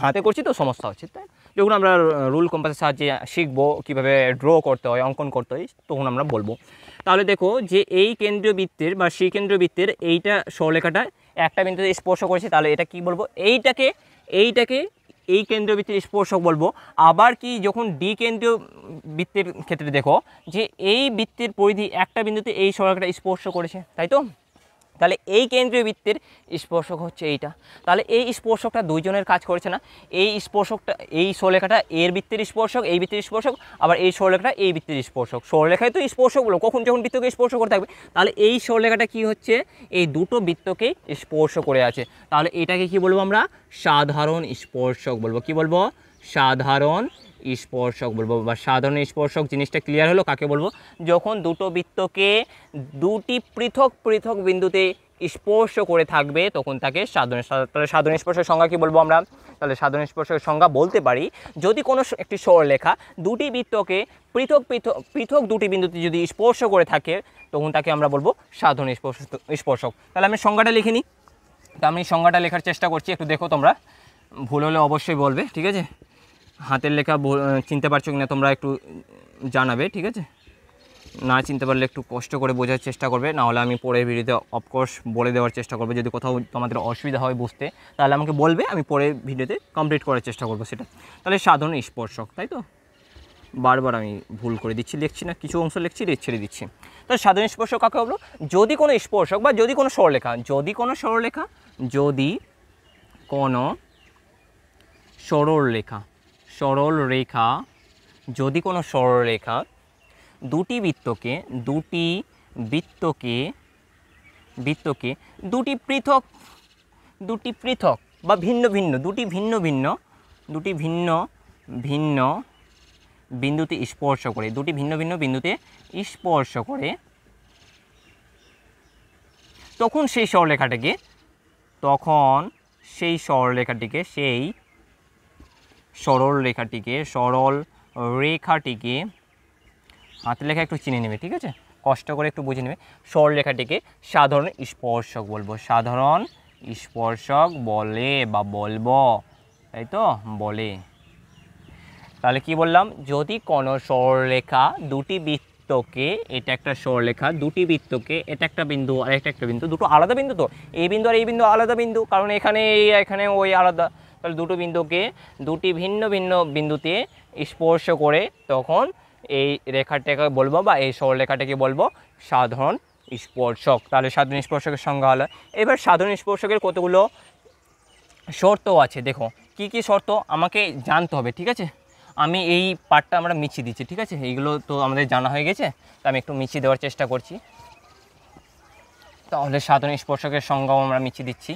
হাতে করছি তো সমস্যা হচ্ছে, তাই যখন আমরা রুল কম্পাসের সাহায্যে শিখবো কীভাবে ড্র করতে হয়, অঙ্কন করতে হয়, তখন আমরা বলবো। তাহলে দেখো যে এই কেন্দ্রীয় বৃত্তের বা সি কেন্দ্রীয় বৃত্তের এইটা সরলরেখাটা একটা বিন্দুতে স্পর্শ করেছে, তাহলে এটা কি বলবো, এইটাকে এই কেন্দ্রীয় বৃত্তের স্পর্শক বলবো। আবার কি, যখন ডি কেন্দ্রীয় বৃত্তের ক্ষেত্রে দেখো যে এই বৃত্তের পরিধি একটা বিন্দুতে এই সরলরেখাটা স্পর্শ করেছে, তাই তো, তাহলে এই কেন্দ্রীয় বৃত্তের স্পর্শক হচ্ছে এইটা। তাহলে এই স্পর্শকটা দুইজনের কাজ করেছে না, এই স্পর্শকটা, এই সরলরেখাটা এর বৃত্তের স্পর্শক, এই বৃত্তের স্পর্শক, আবার এই সরলরেখাটা এই বৃত্তের স্পর্শক। সরলরেখায় তো স্পর্শক বলো, কখন যখন বৃত্তকে স্পর্শ করে থাকবে, তাহলে এই সরলরেখাটা কি হচ্ছে, এই দুটো বৃত্তকে স্পর্শ করে আছে, তাহলে এটাকে কি বলবো আমরা, সাধারণ স্পর্শক বলবো। কি বলবো, সাধারণ স্পর্শক বলবো, বা সাধারণ স্পর্শক জিনিসটা ক্লিয়ার হলো। কাকে বলবো, যখন দুটো বৃত্তকে দুটি পৃথক পৃথক বিন্দুতে স্পর্শ করে থাকবে তখন তাকে সাধারণ। তাহলে সাধারণ স্পর্শের সংজ্ঞা কি বলবো আমরা, তাহলে সাধারণ স্পর্শের সংজ্ঞা বলতে পারি, যদি কোনো একটি সরলরেখা দুটি বৃত্তকে পৃথক পৃথক পৃথক দুটি বিন্দুতে যদি স্পর্শ করে থাকে তখন তাকে আমরা বলবো সাধারণ স্পর্শক। তাহলে আমি সংজ্ঞাটা লিখে নিই। তা আমি সংজ্ঞাটা লেখার চেষ্টা করছি, একটু দেখো, তোমরা ভুল হলে অবশ্যই বলবে, ঠিক আছে, হাতের লেখা চিনতে পারছো কিনা তোমরা একটু জানাবে, ঠিক আছে, না চিনতে পারলে একটু কষ্ট করে বোঝার চেষ্টা করবে, নাহলে আমি পরের ভিডিওতে অফকোর্স বলে দেওয়ার চেষ্টা করবো। যদি কোথাও তোমাদের অসুবিধা হয় বুঝতে, তাহলে আমাকে বলবে, আমি পরের ভিডিওতে কমপ্লিট করার চেষ্টা করবো সেটা। তাহলে সাধারণ স্পর্শক, তাই তো, বারবার আমি ভুল করে দিচ্ছি, লিখছি না, কিছু অংশ লিখছি, ছেড়ে দিচ্ছি। তাহলে সাধারণ স্পর্শক কাকে বলবো, যদি কোনো স্পর্শক বা যদি কোনো সরলরেখা, যদি কোনো সরলরেখা দুটি বৃত্তকে দুটি পৃথক বা ভিন্ন ভিন্ন বিন্দুতে স্পর্শ করে, তখন সেই সরলরেখাটিকে হাতের লেখা একটু চিনে নেবে, ঠিক আছে, কষ্ট করে একটু বুঝে নেবে, সরলরেখাটিকে সাধারণ স্পর্শক বলবো, সাধারণ স্পর্শক বলে বা বলবো, তাই তো, বলে। তাহলে কি বললাম, যদি কোনো সরলরেখা দুটি বৃত্তকে, এটা একটা সরলরেখা দুটি বৃত্তকে, এটা একটা বিন্দু আর একটা বিন্দু, দুটো আলাদা বিন্দু, তো এই বিন্দু আর এই বিন্দু আলাদা বিন্দু, কারণ এখানে ওই আলাদা, তাহলে দুটো বিন্দুকে দুটি ভিন্ন ভিন্ন বিন্দুতে স্পর্শ করে তখন এই রেখাটাকে বলবো বা এই সরলরেখাটাকে বলবো সাধারণ স্পর্শক। তাহলে সাধারণ স্পর্শকের সংজ্ঞা হলো। এবার সাধারণ স্পর্শকের কতগুলো শর্ত আছে, দেখো কি কি শর্ত আমাকে জানতে হবে, ঠিক আছে। আমি এই পার্টটা আমরা মিছিয়ে দিচ্ছি, ঠিক আছে, এইগুলো তো আমাদের জানা হয়ে গেছে, তো আমি একটু মিছিয়ে দেওয়ার চেষ্টা করছি। তাহলে সাধারণ স্পর্শকের সংজ্ঞাও আমরা মিছিয়ে দিচ্ছি।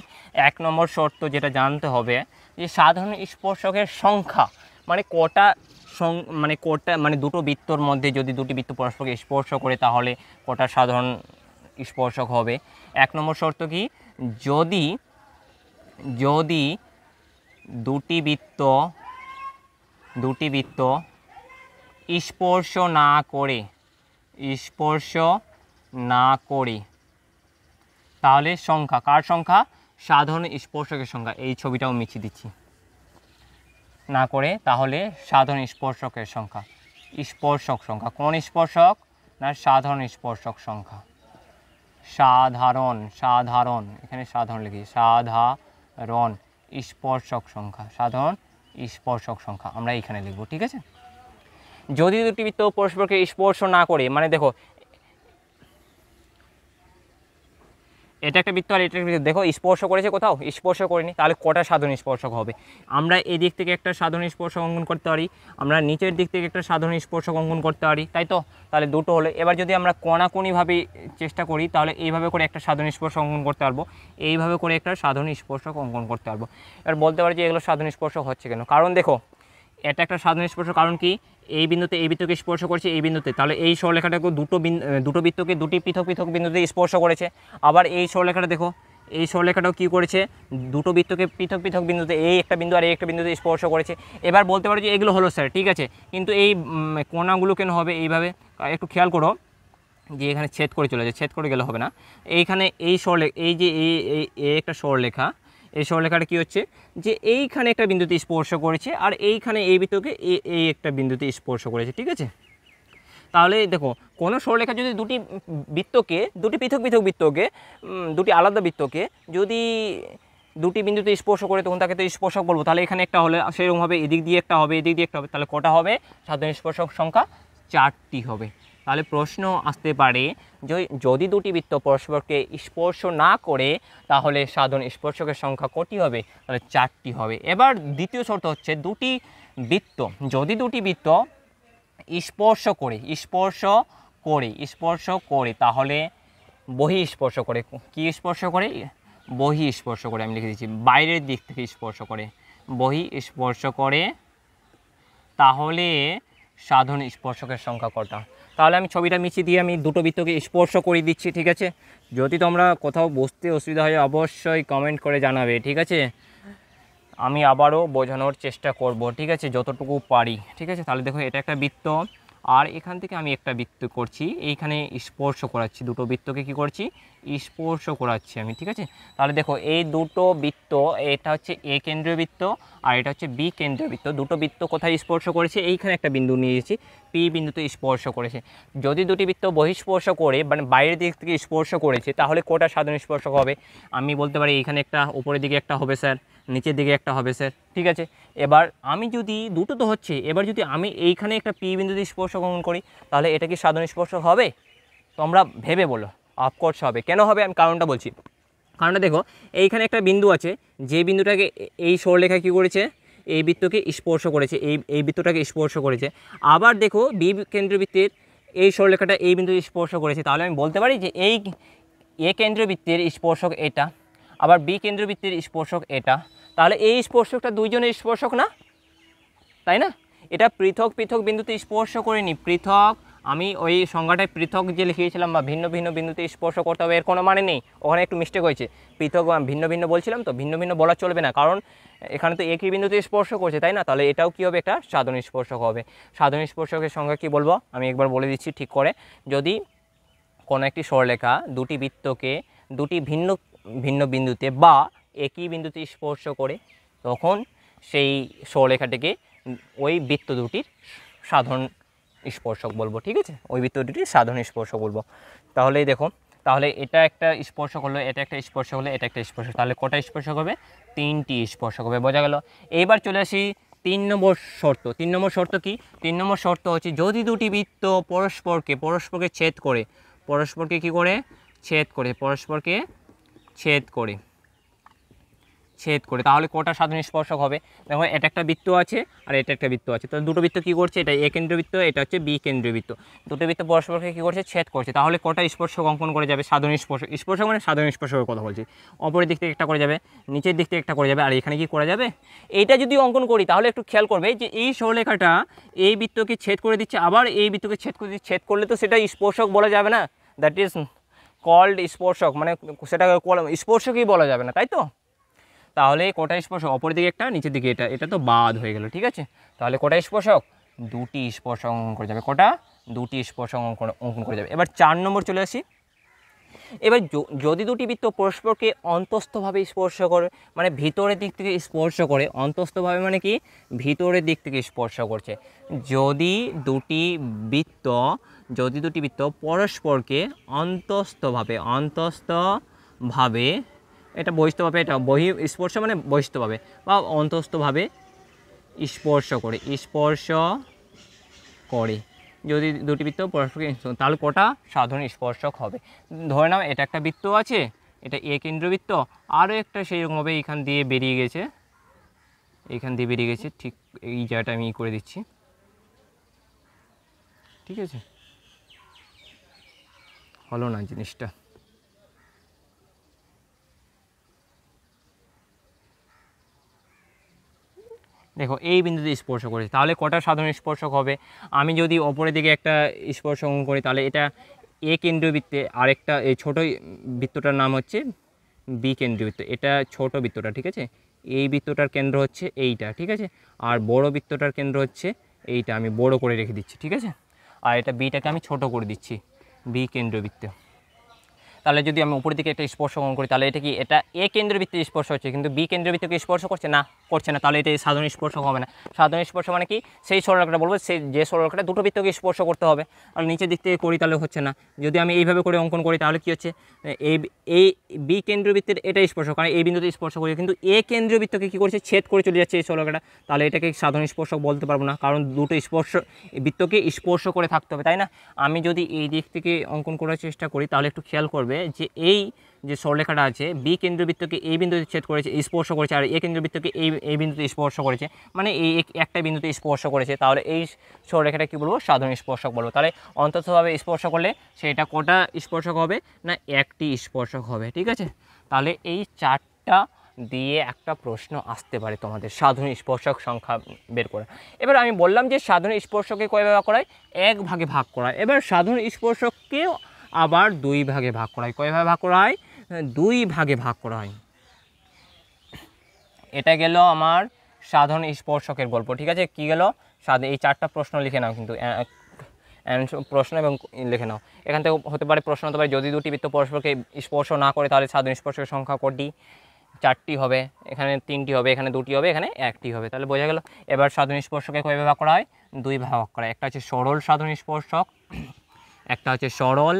1 নম্বর শর্ত যেটা জানতে হবে, যে সাধারণ স্পর্শকের সংখ্যা মানে কটা, মানে দুটো বৃত্তর মধ্যে যদি দুটি বৃত্ত পরস্পরকে স্পর্শ করে তাহলে কটা সাধারণ স্পর্শক হবে। 1 নম্বর শর্ত কি, যদি দুটি বৃত্ত স্পর্শ না করে তাহলে সংখ্যা, কার সংখ্যা, সাধারণ স্পর্শকের সংখ্যা, এই ছবিটাও মিছিয়ে দিচ্ছি, না করে তাহলে সাধারণ স্পর্শকের সংখ্যা, স্পর্শক সংখ্যা, কোন স্পর্শক না, সাধারণ স্পর্শক সংখ্যা, সাধারণ এখানে সাধারণ লিখি, সাধারণ স্পর্শক সংখ্যা আমরা এখানে লিখব, ঠিক আছে। যদি দুটি বৃত্ত পরস্পরকে স্পর্শ না করে, মানে দেখো এটা একটা বৃত্ত আর এটা একটা বৃত্ত, দেখো স্পর্শ করেছে কোথাও? স্পর্শ করেনি, তাহলে কটা সাধারণ স্পর্শক হবে? আমরা এই দিক থেকে একটা সাধারণ স্পর্শক অঙ্কন করতে পারি, আমরা নিচের দিক থেকে একটা সাধারণ স্পর্শক অঙ্কন করতে পারি, তাই তো? তাহলে দুটো হলো। এবার যদি আমরা কোণাকোণিভাবে চেষ্টা করি তাহলে এইভাবে করে একটা সাধারণ স্পর্শক অঙ্কন করতে পারবো, এইভাবে করে একটা সাধারণ স্পর্শক অঙ্কন করতে পারবো। এবার বলতে পারি যে এগুলো সাধারণ স্পর্শক হচ্ছে কেন? কারণ দেখো এটা একটা সাধারণ স্পর্শক, কারণ কি এই বিন্দুতে এই বৃত্তকে স্পর্শ করেছে এই বিন্দুতে, তাহলে এই সরলরেখাটাকে দুটো বৃত্তকে দুটি পৃথক পৃথক বিন্দুতে স্পর্শ করেছে। আবার এই সরলরেখাটা দেখো, এই সরলরেখাটাও কী করেছে? দুটো বৃত্তকে পৃথক পৃথক বিন্দুতে, এই একটা বিন্দু আর এই একটা বিন্দুতে স্পর্শ করেছে। এবার বলতে পারো যে এগুলো হলো স্যার, ঠিক আছে, কিন্তু এই কোণাগুলো কেন হবে এইভাবে? একটু খেয়াল করো যে এখানে ছেদ করে চলে যায়, ছেদ করে গেলে হবে না। এইখানে এই সরলরেখা, এই যে এই একটা সরলরেখা, এই সরলরেখাটা কী হচ্ছে যে এইখানে একটা বিন্দুতে স্পর্শ করেছে আর এইখানে এই বৃত্তকে এই একটা বিন্দুতে স্পর্শ করেছে, ঠিক আছে? তাহলে দেখো কোনো সরলরেখা যদি দুটি বৃত্তকে, দুটি পৃথক পৃথক বৃত্তকে, দুটি আলাদা বৃত্তকে যদি দুটি বিন্দুতে স্পর্শ করে তখন তাকে তো স্পর্শক বলবো। তাহলে এখানে একটা হলে সেরকমভাবে এদিক দিয়ে একটা হবে, এদিক দিয়ে একটা হবে, তাহলে কটা হবে? সাধারণ স্পর্শক সংখ্যা 4টি হবে। তাহলে প্রশ্ন আসতে পারে যদি দুটি বৃত্ত পরস্পরকে স্পর্শ না করে তাহলে সাধারণ স্পর্শকের সংখ্যা কটি হবে? তাহলে 4টি হবে। এবার দ্বিতীয় শর্ত হচ্ছে যদি দুটি বৃত্ত স্পর্শ করে তাহলে বহি স্পর্শ করে। কি স্পর্শ করে? বহি স্পর্শ করে, আমি লিখে দিচ্ছি বাইরের দিক থেকে স্পর্শ করে, বহি স্পর্শ করে, তাহলে সাধারণ স্পর্শকের সংখ্যা কটা? তাহলে আমি ছবিটা মিশিয়ে দিয়ে আমি দুটো বৃত্তকে স্পর্শ করে দিচ্ছি, ঠিক আছে? যদি তোমরা কোথাও বুঝতে অসুবিধা হয় অবশ্যই কমেন্ট করে জানাবে, ঠিক আছে? আমি আবারও বোঝানোর চেষ্টা করব, ঠিক আছে, যতটুকু পারি, ঠিক আছে? তাহলে দেখো এটা একটা বৃত্ত আর এখান থেকে আমি একটা বৃত্ত করছি, এইখানে স্পর্শ করাচ্ছি, দুটো বৃত্তকে কি করছি? স্পর্শ করাচ্ছি আমি, ঠিক আছে? তাহলে দেখো এই দুটো বৃত্ত, এটা হচ্ছে এ কেন্দ্রীয় বৃত্ত আর এটা হচ্ছে বি কেন্দ্রীয় বৃত্ত। দুটো বৃত্ত কোথায় স্পর্শ করেছে? এইখানে একটা বিন্দু নিয়েছি, পি বিন্দুতে স্পর্শ করেছে। যদি দুটি বৃত্ত বহিঃস্পর্শ করে মানে বাইরের দিক থেকে স্পর্শ করেছে তাহলে কোটা সাধারণ স্পর্শক হবে? আমি বলতে পারি এইখানে একটা, উপরের দিকে একটা হবে স্যার, নিচের দিকে একটা হবে স্যার, ঠিক আছে? এবার আমি যদি দুটো তো হচ্ছে, এবার যদি আমি এইখানে একটা পি বিন্দুতে স্পর্শক অঙ্কন করি তাহলে এটা কি সাধারণ স্পর্শক হবে? তোমরা ভেবে বলো। অফকোর্স হবে। কেন হবে আমি কারণটা বলছি। কারণটা দেখো এইখানে একটা বিন্দু আছে, যে বিন্দুটাকে এই সরলরেখা কী করেছে? এই বৃত্তকে স্পর্শ করেছে, এই বৃত্তটাকে স্পর্শ করেছে। আবার দেখো বি কেন্দ্রবৃত্তের এই সরলরেখাটা এই বিন্দুকে স্পর্শ করেছে, তাহলে আমি বলতে পারি যে এই এ কেন্দ্রবৃত্তের স্পর্শক এটা, আবার বি কেন্দ্রবৃত্তের স্পর্শক এটা, তাহলে এই স্পর্শকটা দুইজনের স্পর্শক না, তাই না? এটা পৃথক পৃথক বিন্দুতে স্পর্শ করিনি, পৃথক, আমি ওই সংজ্ঞাটায় পৃথক যে লিখিয়েছিলাম বা ভিন্ন ভিন্ন বিন্দুতে স্পর্শ করতে হবে এর কোনো মানে নেই, ওখানে একটু মিস্টেক হয়েছে। পৃথক ভিন্ন ভিন্ন বলছিলাম তো, ভিন্ন ভিন্ন বলা চলবে না, কারণ এখানে তো একই বিন্দুতে স্পর্শ করছে, তাই না? তাহলে এটাও কী হবে? একটা সাধারণ স্পর্শক হবে। সাধারণ স্পর্শকের সংখ্যা কী বলবো আমি একবার বলে দিচ্ছি ঠিক করে। যদি কোনো একটি সরলরেখা দুটি বৃত্তকে দুটি ভিন্ন ভিন্ন বিন্দুতে বা একই বিন্দুতে স্পর্শ করে তখন সেই সরলরেখাটিকে ওই বৃত্ত দুটির সাধারণ স্পর্শক বলবো, ঠিক আছে? ওই বৃত্ত দুটির সাধারণ স্পর্শক বলবো। তাহলেই দেখো, তাহলে এটা একটা স্পর্শক হলো, এটা একটা স্পর্শক হলো, এটা একটা স্পর্শক, তাহলে কটা স্পর্শক হবে? 3টি স্পর্শক হবে, বোঝা গেল? এইবার চলে আসি 3 নম্বর শর্ত। 3 নম্বর শর্ত কি? 3 নম্বর শর্ত হচ্ছে যদি দুটি বৃত্ত পরস্পরকে ছেদ করে, পরস্পরকে কি করে? ছেদ করে, পরস্পরকে ছেদ করে, তাহলে কোটা সাধারণ স্পর্শক হবে? দেখো এটা একটা বৃত্ত আছে আর এটা একটা বৃত্ত আছে, তাহলে দুটো বৃত্ত কী করছে? এটা এ কেন্দ্রীয় বৃত্ত, এটা হচ্ছে বি কেন্দ্রীয় বৃত্ত, দুটো বৃত্ত পরস্পরকে কী করছে? ছেদ করছে, তাহলে কোটা স্পর্শক অঙ্কন করে যাবে? সাধারণ স্পর্শক। স্পর্শক মানে সাধারণ স্পর্শকের কথা বলছি। অপরের দিক থেকে একটা করে যাবে, নিচের দিক থেকে একটা করে যাবে, আর এখানে কি করা যাবে? এইটা যদি অঙ্কন করি তাহলে একটু খেয়াল করবে যে এই সরলরেখাটা এই বৃত্তকে ছেদ করে দিচ্ছে, আবার এই বৃত্তকে ছেদ করে দিচ্ছে। ছেদ করলে তো সেটা স্পর্শক বলা যাবে না, দ্যাট ইজ কল্ড স্পর্শক, মানে সেটা স্পর্শকই বলা যাবে না, তাই তো? তাহলে কোটা স্পর্শক? অপরের দিকে একটা, নিচের দিকে এটা, এটা তো বাদ হয়ে গেল, ঠিক আছে? তাহলে কোটা স্পর্শক? 2টি স্পর্শক অঙ্কন করে যাবে। কোটা? 2টি স্পর্শক অঙ্কন করে যাবে। এবার 4 নম্বর চলে আসি। এবার যদি দুটি বৃত্ত পরস্পরকে অন্তস্থভাবে স্পর্শ করে, মানে ভিতরের দিক থেকে স্পর্শ করে, অন্তস্থভাবে মানে কি? ভিতরের দিক থেকে স্পর্শ করছে। যদি দুটি বৃত্ত পরস্পরকে অন্তস্থভাবে, এটা বহিস্থভাবে, এটা স্পর্শ মানে বহিস্থভাবে বা অন্তস্থভাবে স্পর্শ করে, যদি দুটি বৃত্ত পরস্পরকে, তাহলে কোটা সাধারণ স্পর্শক হবে? ধরে নাও এটা একটা বৃত্ত আছে, এটা এ কেন্দ্রবৃত্ত, আরও একটা সেইরকমভাবে এইখান দিয়ে বেরিয়ে গেছে, এইখান দিয়ে বেরিয়ে গেছে, ঠিক এই জায়গাটা আমি করে দিচ্ছি, ঠিক আছে, হলো না জিনিসটা। দেখো এই বিন্দুতে স্পর্শ করেছে, তাহলে কটা সাধারণ স্পর্শক হবে? আমি যদি ওপরের দিকে একটা স্পর্শ অঙ্কন করি, তাহলে এটা এ কেন্দ্রবৃত্তে, আরেকটা এই ছোটো বৃত্তটার নাম হচ্ছে বি কেন্দ্রবৃত্ত, এটা ছোট বৃত্তটা, ঠিক আছে, এই বৃত্তটার কেন্দ্র হচ্ছে এইটা, ঠিক আছে, আর বড় বৃত্তটার কেন্দ্র হচ্ছে এইটা, আমি বড় করে রেখে দিচ্ছি, ঠিক আছে, আর এটা বিটাকে আমি ছোট করে দিচ্ছি, বি কেন্দ্রবৃত্ত। তাহলে যদি আমি উপরের দিকে একটা স্পর্শ অঙ্কন করি, তাহলে এটা কি, এটা এ কেন্দ্রবৃত্তে স্পর্শ হচ্ছে, কিন্তু বি কেন্দ্রবৃত্তকে স্পর্শ করছে না, তাহলে এটা সাধারণ স্পর্শ হবে না। সাধারণ স্পর্শ মানে কি, সেই সরলরেখাটা বলবো, সেই যে সরলরেখাটা দুটো বৃত্তকে স্পর্শ করতে হবে, আর নিচের দিক থেকে করি তাহলে হচ্ছে না। যদি আমি এইভাবে করে অঙ্কন করি তাহলে কি হচ্ছে, এই বি কেন্দ্রবৃত্তের এটা স্পর্শ, কারণ এই বিন্দুতে স্পর্শ করছে, কিন্তু এ কেন্দ্রবৃত্তকে কী করছে, ছেদ করে চলে যাচ্ছে এই সরলরেখাটা, তাহলে এটাকে সাধারণ স্পর্শক বলতে পারবো না, কারণ দুটো বৃত্তকে স্পর্শ করে থাকতে হবে, তাই না? আমি যদি এই দিক থেকে অঙ্কন করার চেষ্টা করি, তাহলে একটু খেয়াল করবে যে এই যে সরলরেখাটা আছে, বি কেন্দ্রবৃত্তকে এই বিন্দুতে ছেদ করেছে, স্পর্শ করেছে, আর এ কেন্দ্রবৃত্তকে এই বিন্দুতে স্পর্শ করেছে, মানে এই একটা বিন্দুতে স্পর্শ করেছে, তাহলে এই সরলরেখাটা কী বলবো, সাধারণ স্পর্শক বলবো। তাহলে অন্ততভাবে স্পর্শ করলে সেটা কটা স্পর্শক হবে না, একটি স্পর্শক হবে, ঠিক আছে। তাহলে এই চারটা দিয়ে একটা প্রশ্ন আসতে পারে তোমাদের, সাধারণ স্পর্শক সংখ্যা বের করে। এবার আমি বললাম যে সাধারণ স্পর্শকে কয় ভাগ করা হয়, এক ভাগে ভাগ করা হয়। এবার সাধারণ স্পর্শককেও আবার দুই ভাগে ভাগ করা হয়। কয় ভাগে ভাগ করা হয়, দুই ভাগে ভাগ করা হয়। এটা গেল আমার সাধারণ স্পর্শকের গল্প, ঠিক আছে। কি গেল, এই চারটা প্রশ্ন লিখে নাও, কিন্তু প্রশ্ন এবং লিখে নাও। এখান থেকে হতে পারে প্রশ্ন হতে পারে, যদি দুটি বৃত্ত পরস্পরকে স্পর্শ না করে তাহলে সাধারণ স্পর্শকের সংখ্যা কটি, চারটি হবে, এখানে তিনটি হবে, এখানে দুটি হবে, এখানে একটি হবে, তাহলে বোঝা গেল। এবার সাধারণ স্পর্শকে কয় ভাগ করা হয়, দুই ভাগ করা হয়। একটা হচ্ছে সরল সাধারণ স্পর্শক, একটা হচ্ছে সরল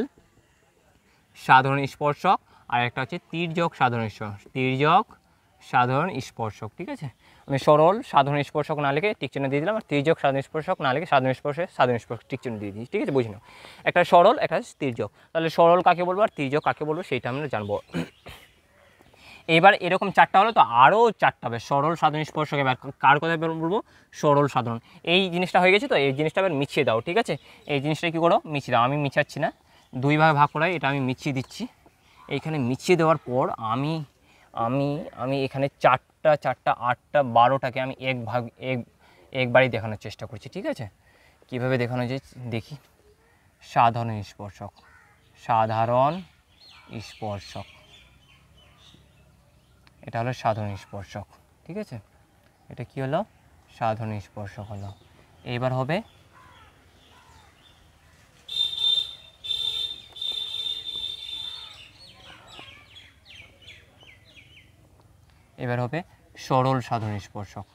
সাধারণ স্পর্শক, আর একটা হচ্ছে তির্যক সাধারণ সাধারণ স্পর্শক, ঠিক আছে। আমি সরল সাধারণ স্পর্শক না লিখে টিক চিহ্ন দিয়ে দিলাম, আর তির্যক সাধারণ স্পর্শক না লিখে সাধারণ স্পর্শক টিক চিহ্ন দিয়ে দিই, ঠিক আছে, বুঝে নাও। একটা সরল, একটা তির্যক, তাহলে সরল কাকে বলবো আর তির্যক কাকে বলবো সেইটা আমরা জানবো। এবার এরকম চারটা হলো, তো আরও চারটা হবে সরল সাধারণ স্পর্শক। এবার কার কথা বলবো, সরল সাধারণ। এই জিনিসটা হয়ে গেছে, তো এই জিনিসটা এবার মিছিয়ে দাও, ঠিক আছে। এই জিনিসটা কী করো, মিছিয়ে দাও। আমি মিছাচ্ছি না, দুই ভাগে ভাগ করাই, এটা আমি মিছিয়ে দিচ্ছি। এইখানে মিছিয়ে দেওয়ার পর আমি এখানে চারটা 8টা 12টাকে আমি একবারই দেখানোর চেষ্টা করছি, ঠিক আছে। কীভাবে দেখানো যায় দেখি। সাধারণ স্পর্শক, এটা হলো সাধারণ স্পর্শক, ঠিক আছে। এটা কি হলো, সাধারণ স্পর্শক হলো। এবার হবে সরল সাধারণ স্পর্শক,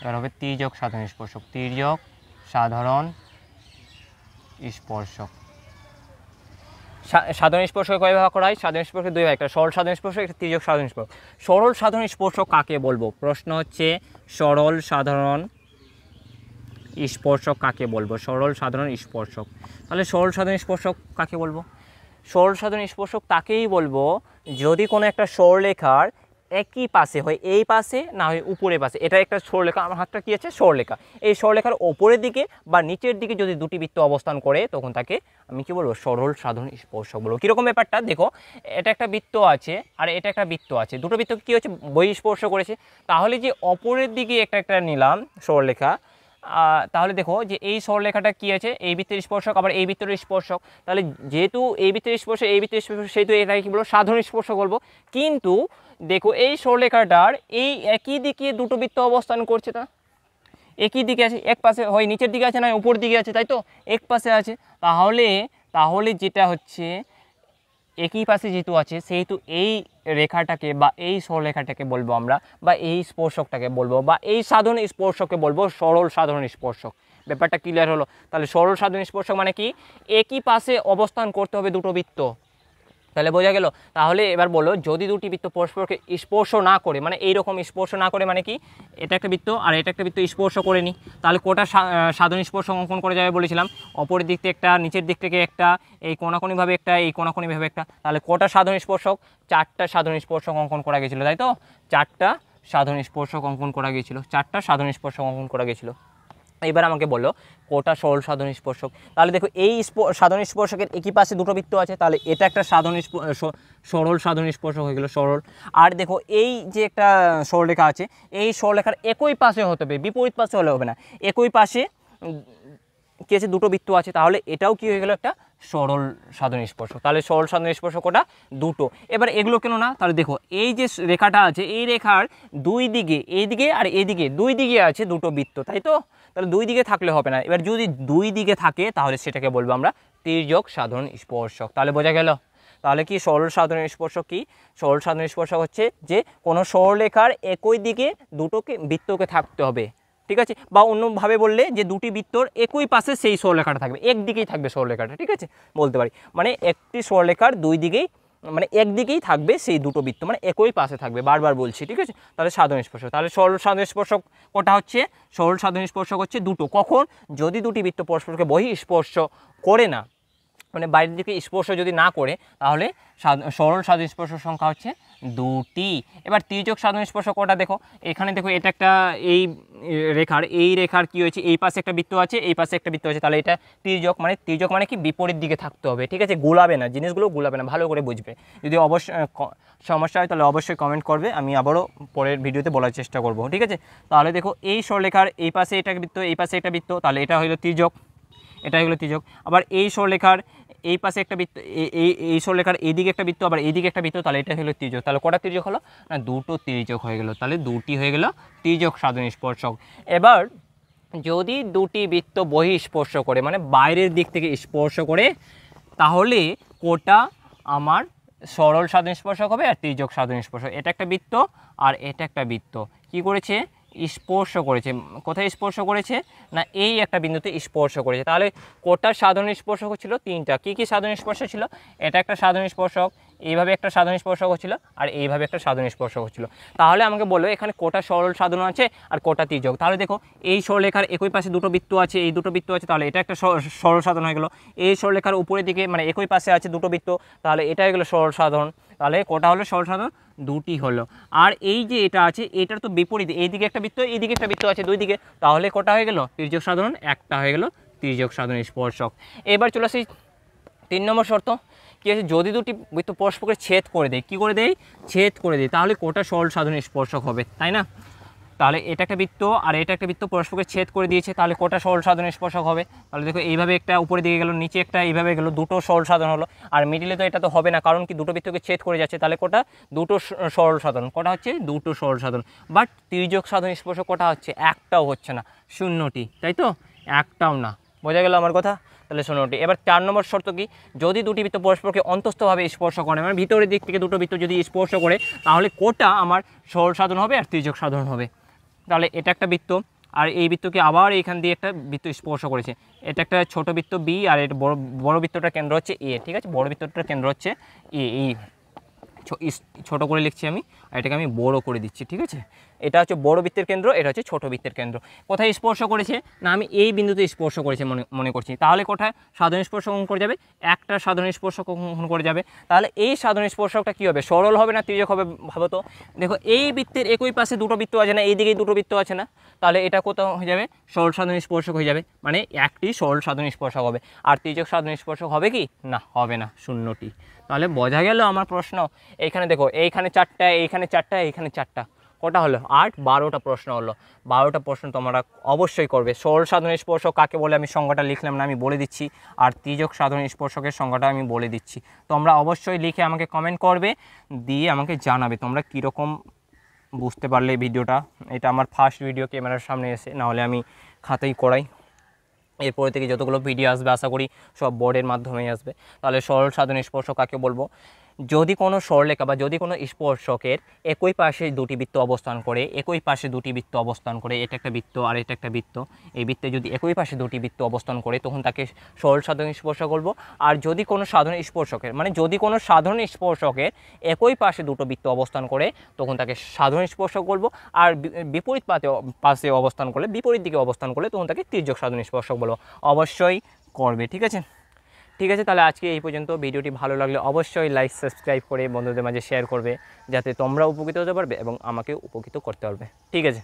এবার হবে তির্যক সাধারণ স্পর্শক, সাধারণ স্পর্শক কয় ভাগ করা হয়, সাধারণ স্পর্শক দুই ভাগ, একটা সরল সাধারণ স্পর্শক, একটা তির্যক সাধারণ স্পর্শক। সরল সাধারণ স্পর্শক কাকে বলবো, প্রশ্ন হচ্ছে সরল সাধারণ স্পর্শক কাকে বলবো, তাহলে সরল সাধারণ স্পর্শক কাকে বলবো, সরল সাধারণ স্পর্শক তাকেই বলবো যদি কোনো একটা সরলরেখার একই পাশে হয়, এই পাশে না হয় উপরের পাশে। এটা একটা সরলরেখা, আমার হাতটা কী আছে, সরলরেখা। এই সরলরেখার ওপরের দিকে বা নিচের দিকে যদি দুটি বৃত্ত অবস্থান করে, তখন তাকে আমি কি বলবো, সরল সাধারণ স্পর্শক বলবো। কীরকম ব্যাপারটা দেখো, এটা একটা বৃত্ত আছে আর এটা একটা বৃত্ত আছে, দুটো বৃত্ত কী হচ্ছে, বহিঃস্পর্শ করেছে। তাহলে যে অপরের দিকে একটা নিলাম সরলরেখা, তাহলে দেখো যে এই সরলরেখাটা কী আছে, এই বৃত্তের স্পর্শক, আবার এই বৃত্তের স্পর্শক। তাহলে যেহেতু এই বৃত্তের স্পর্শ, এই বৃত্তের স্পর্শক, সেহেতু এটাকে কী বলবো, সাধারণ স্পর্শক বলবো। কিন্তু দেখো এই সরলরেখাটার এই একই দিকে দুটো বৃত্ত অবস্থান করছে, তা একই দিকে আছে, এক পাশে হয় নিচের দিকে আছে না উপর দিকে আছে, তাই তো, এক পাশে আছে। তাহলে যেটা হচ্ছে, একই পাশে যেহেতু আছে, সেহেতু এই রেখাটাকে বা এই সরলরেখাটাকে বলবো আমরা, বা এই স্পর্শকটাকে বলবো, বা এই সাধারণ স্পর্শককে বলবো সরল সাধারণ স্পর্শক। ব্যাপারটা ক্লিয়ার হলো? তাহলে সরল সাধারণ স্পর্শক মানে কি, একই পাশে অবস্থান করতে হবে দুটো বৃত্ত, তাহলে বোঝা গেল। তাহলে এবার বলো, যদি দুটি বৃত্ত পরস্পরকে স্পর্শ না করে, মানে এইরকম স্পর্শ না করে, মানে কি এটা একটা বৃত্ত আর এটা একটা বৃত্ত স্পর্শ করে নি, তাহলে কোটা সাধারণ স্পর্শ অঙ্কন করে যাবে বলেছিলাম। অপরের দিক থেকে একটা, নিচের দিক থেকে একটা, এই কোণাকোণিভাবে একটা, এই কোণাকোণিভাবে একটা, তাহলে কোটা সাধারণ স্পর্শক, 4টা সাধারণ স্পর্শক অঙ্কন করা গেছিলো, তাই তো? 4টা সাধারণ স্পর্শক অঙ্কন করা গেছিলো, 4টা সাধারণ স্পর্শক অঙ্কন করা গেছিলো। এবার আমাকে বলো কোটা সরল সাধারণ স্পর্শক। তাহলে দেখো এই সাধারণ স্পর্শকের একই পাশে দুটো বৃত্ত আছে, তাহলে এটা একটা সরল সাধারণ স্পর্শক হয়ে গেল, সরল। আর দেখো এই যে একটা সরলরেখা আছে, এই সরলরেখার একই পাশে হতে হবে, বিপরীত পাশে হলে হবে না, একই পাশে কি আছে, দুটো বৃত্ত আছে, তাহলে এটাও কি হয়ে গেল, একটা সরল সাধারণ স্পর্শক। তাহলে সরল সাধারণ স্পর্শক ওটা দুটো। এবার এগুলো কেন না, তাহলে দেখো এই যে রেখাটা আছে, এই রেখার দুই দিকে, এইদিকে আর এদিকে দুই দিকে আছে দুটো বৃত্ত, তাই তো? তাহলে দুই দিকে থাকলে হবে না, এবার যদি দুই দিকে থাকে তাহলে সেটাকে বলবো আমরা তির্যক সাধারণ স্পর্শক। তাহলে বোঝা গেল। তাহলে কি সরল সাধারণ স্পর্শক কি? সরল সাধারণ স্পর্শক হচ্ছে যে কোনো সরলরেখার একই দিকে দুটোকে বৃত্তকে থাকতে হবে, ঠিক আছে? বা অন্যভাবে বললে যে দুটি বৃত্তর একই পাশে সেই সরলরেখাটা থাকবে, একদিকেই থাকবে সরলরেখাটা, ঠিক আছে, বলতে পারি। মানে একটি সরলরেখার দুই দিকেই, মানে একদিকেই থাকবে সেই দুটো বৃত্ত, মানে একই পাশে থাকবে, বারবার বলছি, ঠিক আছে? তাহলে সাধারণ স্পর্শক। তাহলে সরল সাধারণ স্পর্শক কোটা হচ্ছে, সরল সাধারণ স্পর্শক হচ্ছে দুটো। কখন? যদি দুটি বৃত্ত পরস্পরকে বহিঃস্পর্শ করে না, মানে বাইরের দিকে স্পর্শ যদি না করে, তাহলে সরল সাধারণ স্পর্শ সংখ্যা হচ্ছে দুটি। এবার তির্যক সাধারণ স্পর্শ কোটা দেখো, এখানে দেখো এটা একটা, এই রেখার কি হয়েছে, এই পাশে একটা বৃত্ত আছে, এই পাশে একটা বৃত্ত আছে, তাহলে এটা তির্যক। মানে তির্যক মানে কি, বিপরীত দিকে থাকতে হবে, ঠিক আছে? গোলাবে না, জিনিসগুলো গোলাবে না, ভালো করে বুঝবে। যদি অবশ্যই সমস্যা হয় তাহলে অবশ্যই কমেন্ট করবে, আমি আবারও পরের ভিডিওতে বলার চেষ্টা করব, ঠিক আছে? তাহলে দেখো এই সরলরেখার এই পাশে এটা বৃত্ত, এই পাশে একটা বৃত্ত, তাহলে এটা হলো তির্যক, এটা হলো তির্যক। আবার এই সরলরেখার এই পাশে একটা বৃত্ত, এই সরলরেখার এইদিকে একটা বৃত্ত, আবার এইদিকে একটা বৃত্ত, তাহলে এটা হলো তির্যক। তাহলে কটা তির্যক হলো না, দুটো তির্যক হয়ে গেল। তাহলে দুটি হয়ে গেল তির্যক সাধারণ স্পর্শক। এবার যদি দুটি বৃত্ত বহিঃস্পর্শ করে, মানে বাইরের দিক থেকে স্পর্শ করে, তাহলে কোটা আমার সরল সাধারণ স্পর্শক হবে আর তির্যক সাধারণ স্পর্শক। এটা একটা বৃত্ত আর এটা একটা বৃত্ত কি করেছে, স্পর্শ করেছে। কোথায় স্পর্শ করেছে না, এই একটা বিন্দুতে স্পর্শ করেছে। তাহলে কোটার সাধারণ স্পর্শক ছিল তিনটা। কি কি সাধারণ স্পর্শ ছিল? এটা একটা সাধারণ স্পর্শক, এইভাবে একটা সাধারণ স্পর্শক ছিল, আর এইভাবে একটা সাধারণ স্পর্শক ছিল। তাহলে আমাকে বলো এখানে কোটা সরল সাধারণ আছে আর কোটা তির্যক। তাহলে দেখো এই সরলরেখার একই পাশে দুটো বৃত্ত আছে, এই দুটো বৃত্ত আছে, তাহলে এটা একটা সরল সাধারণ হয়ে গেল। এই সরলরেখার উপরের দিকে, মানে একই পাশে আছে দুটো বৃত্ত, তাহলে এটা হয়ে গেলো সরল সাধারণ। তাহলে কোটা হলো সরল সাধারণ দুটি হলো। আর এই যে এটা আছে, এটার তো বিপরীত, এইদিকে একটা বৃত্ত, এইদিকে একটা বৃত্ত আছে, দুই দিকে, তাহলে কোটা হয়ে গেল তির্যক সাধারণ, একটা হয়ে গেল তির্যক সাধারণ স্পর্শক। এবার চলে আসি 3 নম্বর শর্ত। কী আছে, যদি দুটি বৃত্ত পরস্পরকে ছেদ করে দেয়, কী করে দেয়, ছেদ করে দেয়, তাহলে কোটা সরল সাধারণ স্পর্শক হবে, তাই না? তাহলে এটা একটা বৃত্ত আর এটা একটা বৃত্ত পরস্পরকে ছেদ করে দিয়েছে, তাহলে কোটা সরল সাধারণ স্পর্শক হবে। তাহলে দেখো এইভাবে একটা উপরে দিকে গেল, নিচে একটা এইভাবে গেল, দুটো সরল সাধারণ হলো। আর মিডিলে তো এটা তো হবে না, কারণ কি দুটো বৃত্তকে ছেদ করে যাচ্ছে, তাহলে কোটা দুটো সরল সাধারণ। কোটা হচ্ছে দুটো সরল সাধারণ। বাট তির্যক সাধারণ স্পর্শক কোটা হচ্ছে একটাও হচ্ছে না, শূন্যটি, তাই তো? একটাও না। বোঝা গেল আমার কথা? তাহলে শূন্যটি। এবার 4 নম্বর শর্ত কি, যদি দুটি বৃত্ত পরস্পরকে অন্তস্থভাবে স্পর্শ করে, মানে ভিতরের দিক থেকে দুটো বৃত্ত যদি স্পর্শ করে, তাহলে কোটা আমার সরল সাধারণ হবে আর তির্যক সাধারণ হবে। তাহলে এটা একটা বৃত্ত, আর এই বৃত্তকে আবার এইখান দিয়ে একটা বৃত্ত স্পর্শ করেছে। এটা একটা ছোট বৃত্ত বি, আর এটা বড় বৃত্তটার কেন্দ্র হচ্ছে এ, ঠিক আছে? বড় বৃত্তটার কেন্দ্র হচ্ছে এ। এই ছোট করে লিখছি আমি, আর এটাকে আমি বড় করে দিচ্ছি, ঠিক আছে? এটা হচ্ছে বড় বৃত্তের কেন্দ্র, এটা হচ্ছে ছোট বৃত্তের কেন্দ্র। কোথায় স্পর্শ করেছে না, আমি এই বিন্দুতে স্পর্শ করেছে মনে করছি, তাহলে কোথায় সাধারণ স্পর্শক অঙ্কন করে যাবে, একটা সাধারণ স্পর্শক অঙ্কন করে যাবে। তাহলে এই সাধারণ স্পর্শকটা কী হবে, সরল হবে না তির্যক হবে? ভাবো তো, দেখো এই বৃত্তের একই পাশে দুটো বৃত্ত আছে না, এইদিকেই দুটো বৃত্ত আছে না, তাহলে এটা কোথাও হয়ে যাবে সরল সাধারণ স্পর্শক হয়ে যাবে, মানে একটি সরল সাধারণ স্পর্শক হবে। আর তির্যক সাধারণ স্পর্শক হবে কি না, হবে না, শূন্যটি। তাহলে বোঝা গেল আমার প্রশ্ন। এইখানে দেখো, এইখানে 4টা, এইখানে 4টা, এইখানে 4টা, কটা হলো 8, 12টা প্রশ্ন হলো। 12টা প্রশ্ন তোমরা অবশ্যই করবে। সরল সাধারণ স্পর্শক কাকে বলে আমি সংজ্ঞাটা লিখলাম না, আমি বলে দিচ্ছি, আর তির্যক সাধারণ স্পর্শকের সংজ্ঞাটা আমি বলে দিচ্ছি। তোমরা অবশ্যই লিখে আমাকে কমেন্ট করবে, দিয়ে আমাকে জানাবে তোমরা কীরকম বুঝতে পারলে ভিডিওটা। এটা আমার ফার্স্ট ভিডিও ক্যামেরার সামনে এসে, নাহলে আমি খাতাই করাই। এরপরে থেকে যতগুলো ভিডিও আসবে আশা করি সব বোর্ডের মাধ্যমেই আসবে। তাহলে সরল সাধারণ স্পর্শক কাকে বলবো, যদি কোনো সরলরেখা বা যদি কোনো স্পর্শকের একই পাশে দুটি বৃত্ত অবস্থান করে, একই পাশে দুটি বৃত্ত অবস্থান করে, এটা একটা বৃত্ত আর এটা একটা বৃত্ত, এই বৃত্তে যদি একই পাশে দুটি বৃত্ত অবস্থান করে তখন তাকে সরল সাধারণ স্পর্শক বলবো। আর যদি কোনো সাধারণ স্পর্শকের মানে যদি কোনো সাধারণ স্পর্শকের একই পাশে দুটো বৃত্ত অবস্থান করে তখন তাকে সাধারণ স্পর্শক বলবো। আর বিপরীত পাশে অবস্থান করলে, বিপরীত দিকে অবস্থান করলে তখন তাকে তির্যক সাধারণ স্পর্শক বলবো। অবশ্যই করবে, ঠিক আছে? ঠিক আছে, তাহলে আজকে এই পর্যন্ত। ভিডিওটি ভালো লাগলে অবশ্যই লাইক সাবস্ক্রাইব করে বন্ধুদের মাঝে শেয়ার করবে, যাতে তোমরা উপকৃত হতে পারবে এবং আমাকে উপকৃত করতে পারবে। ঠিক আছে।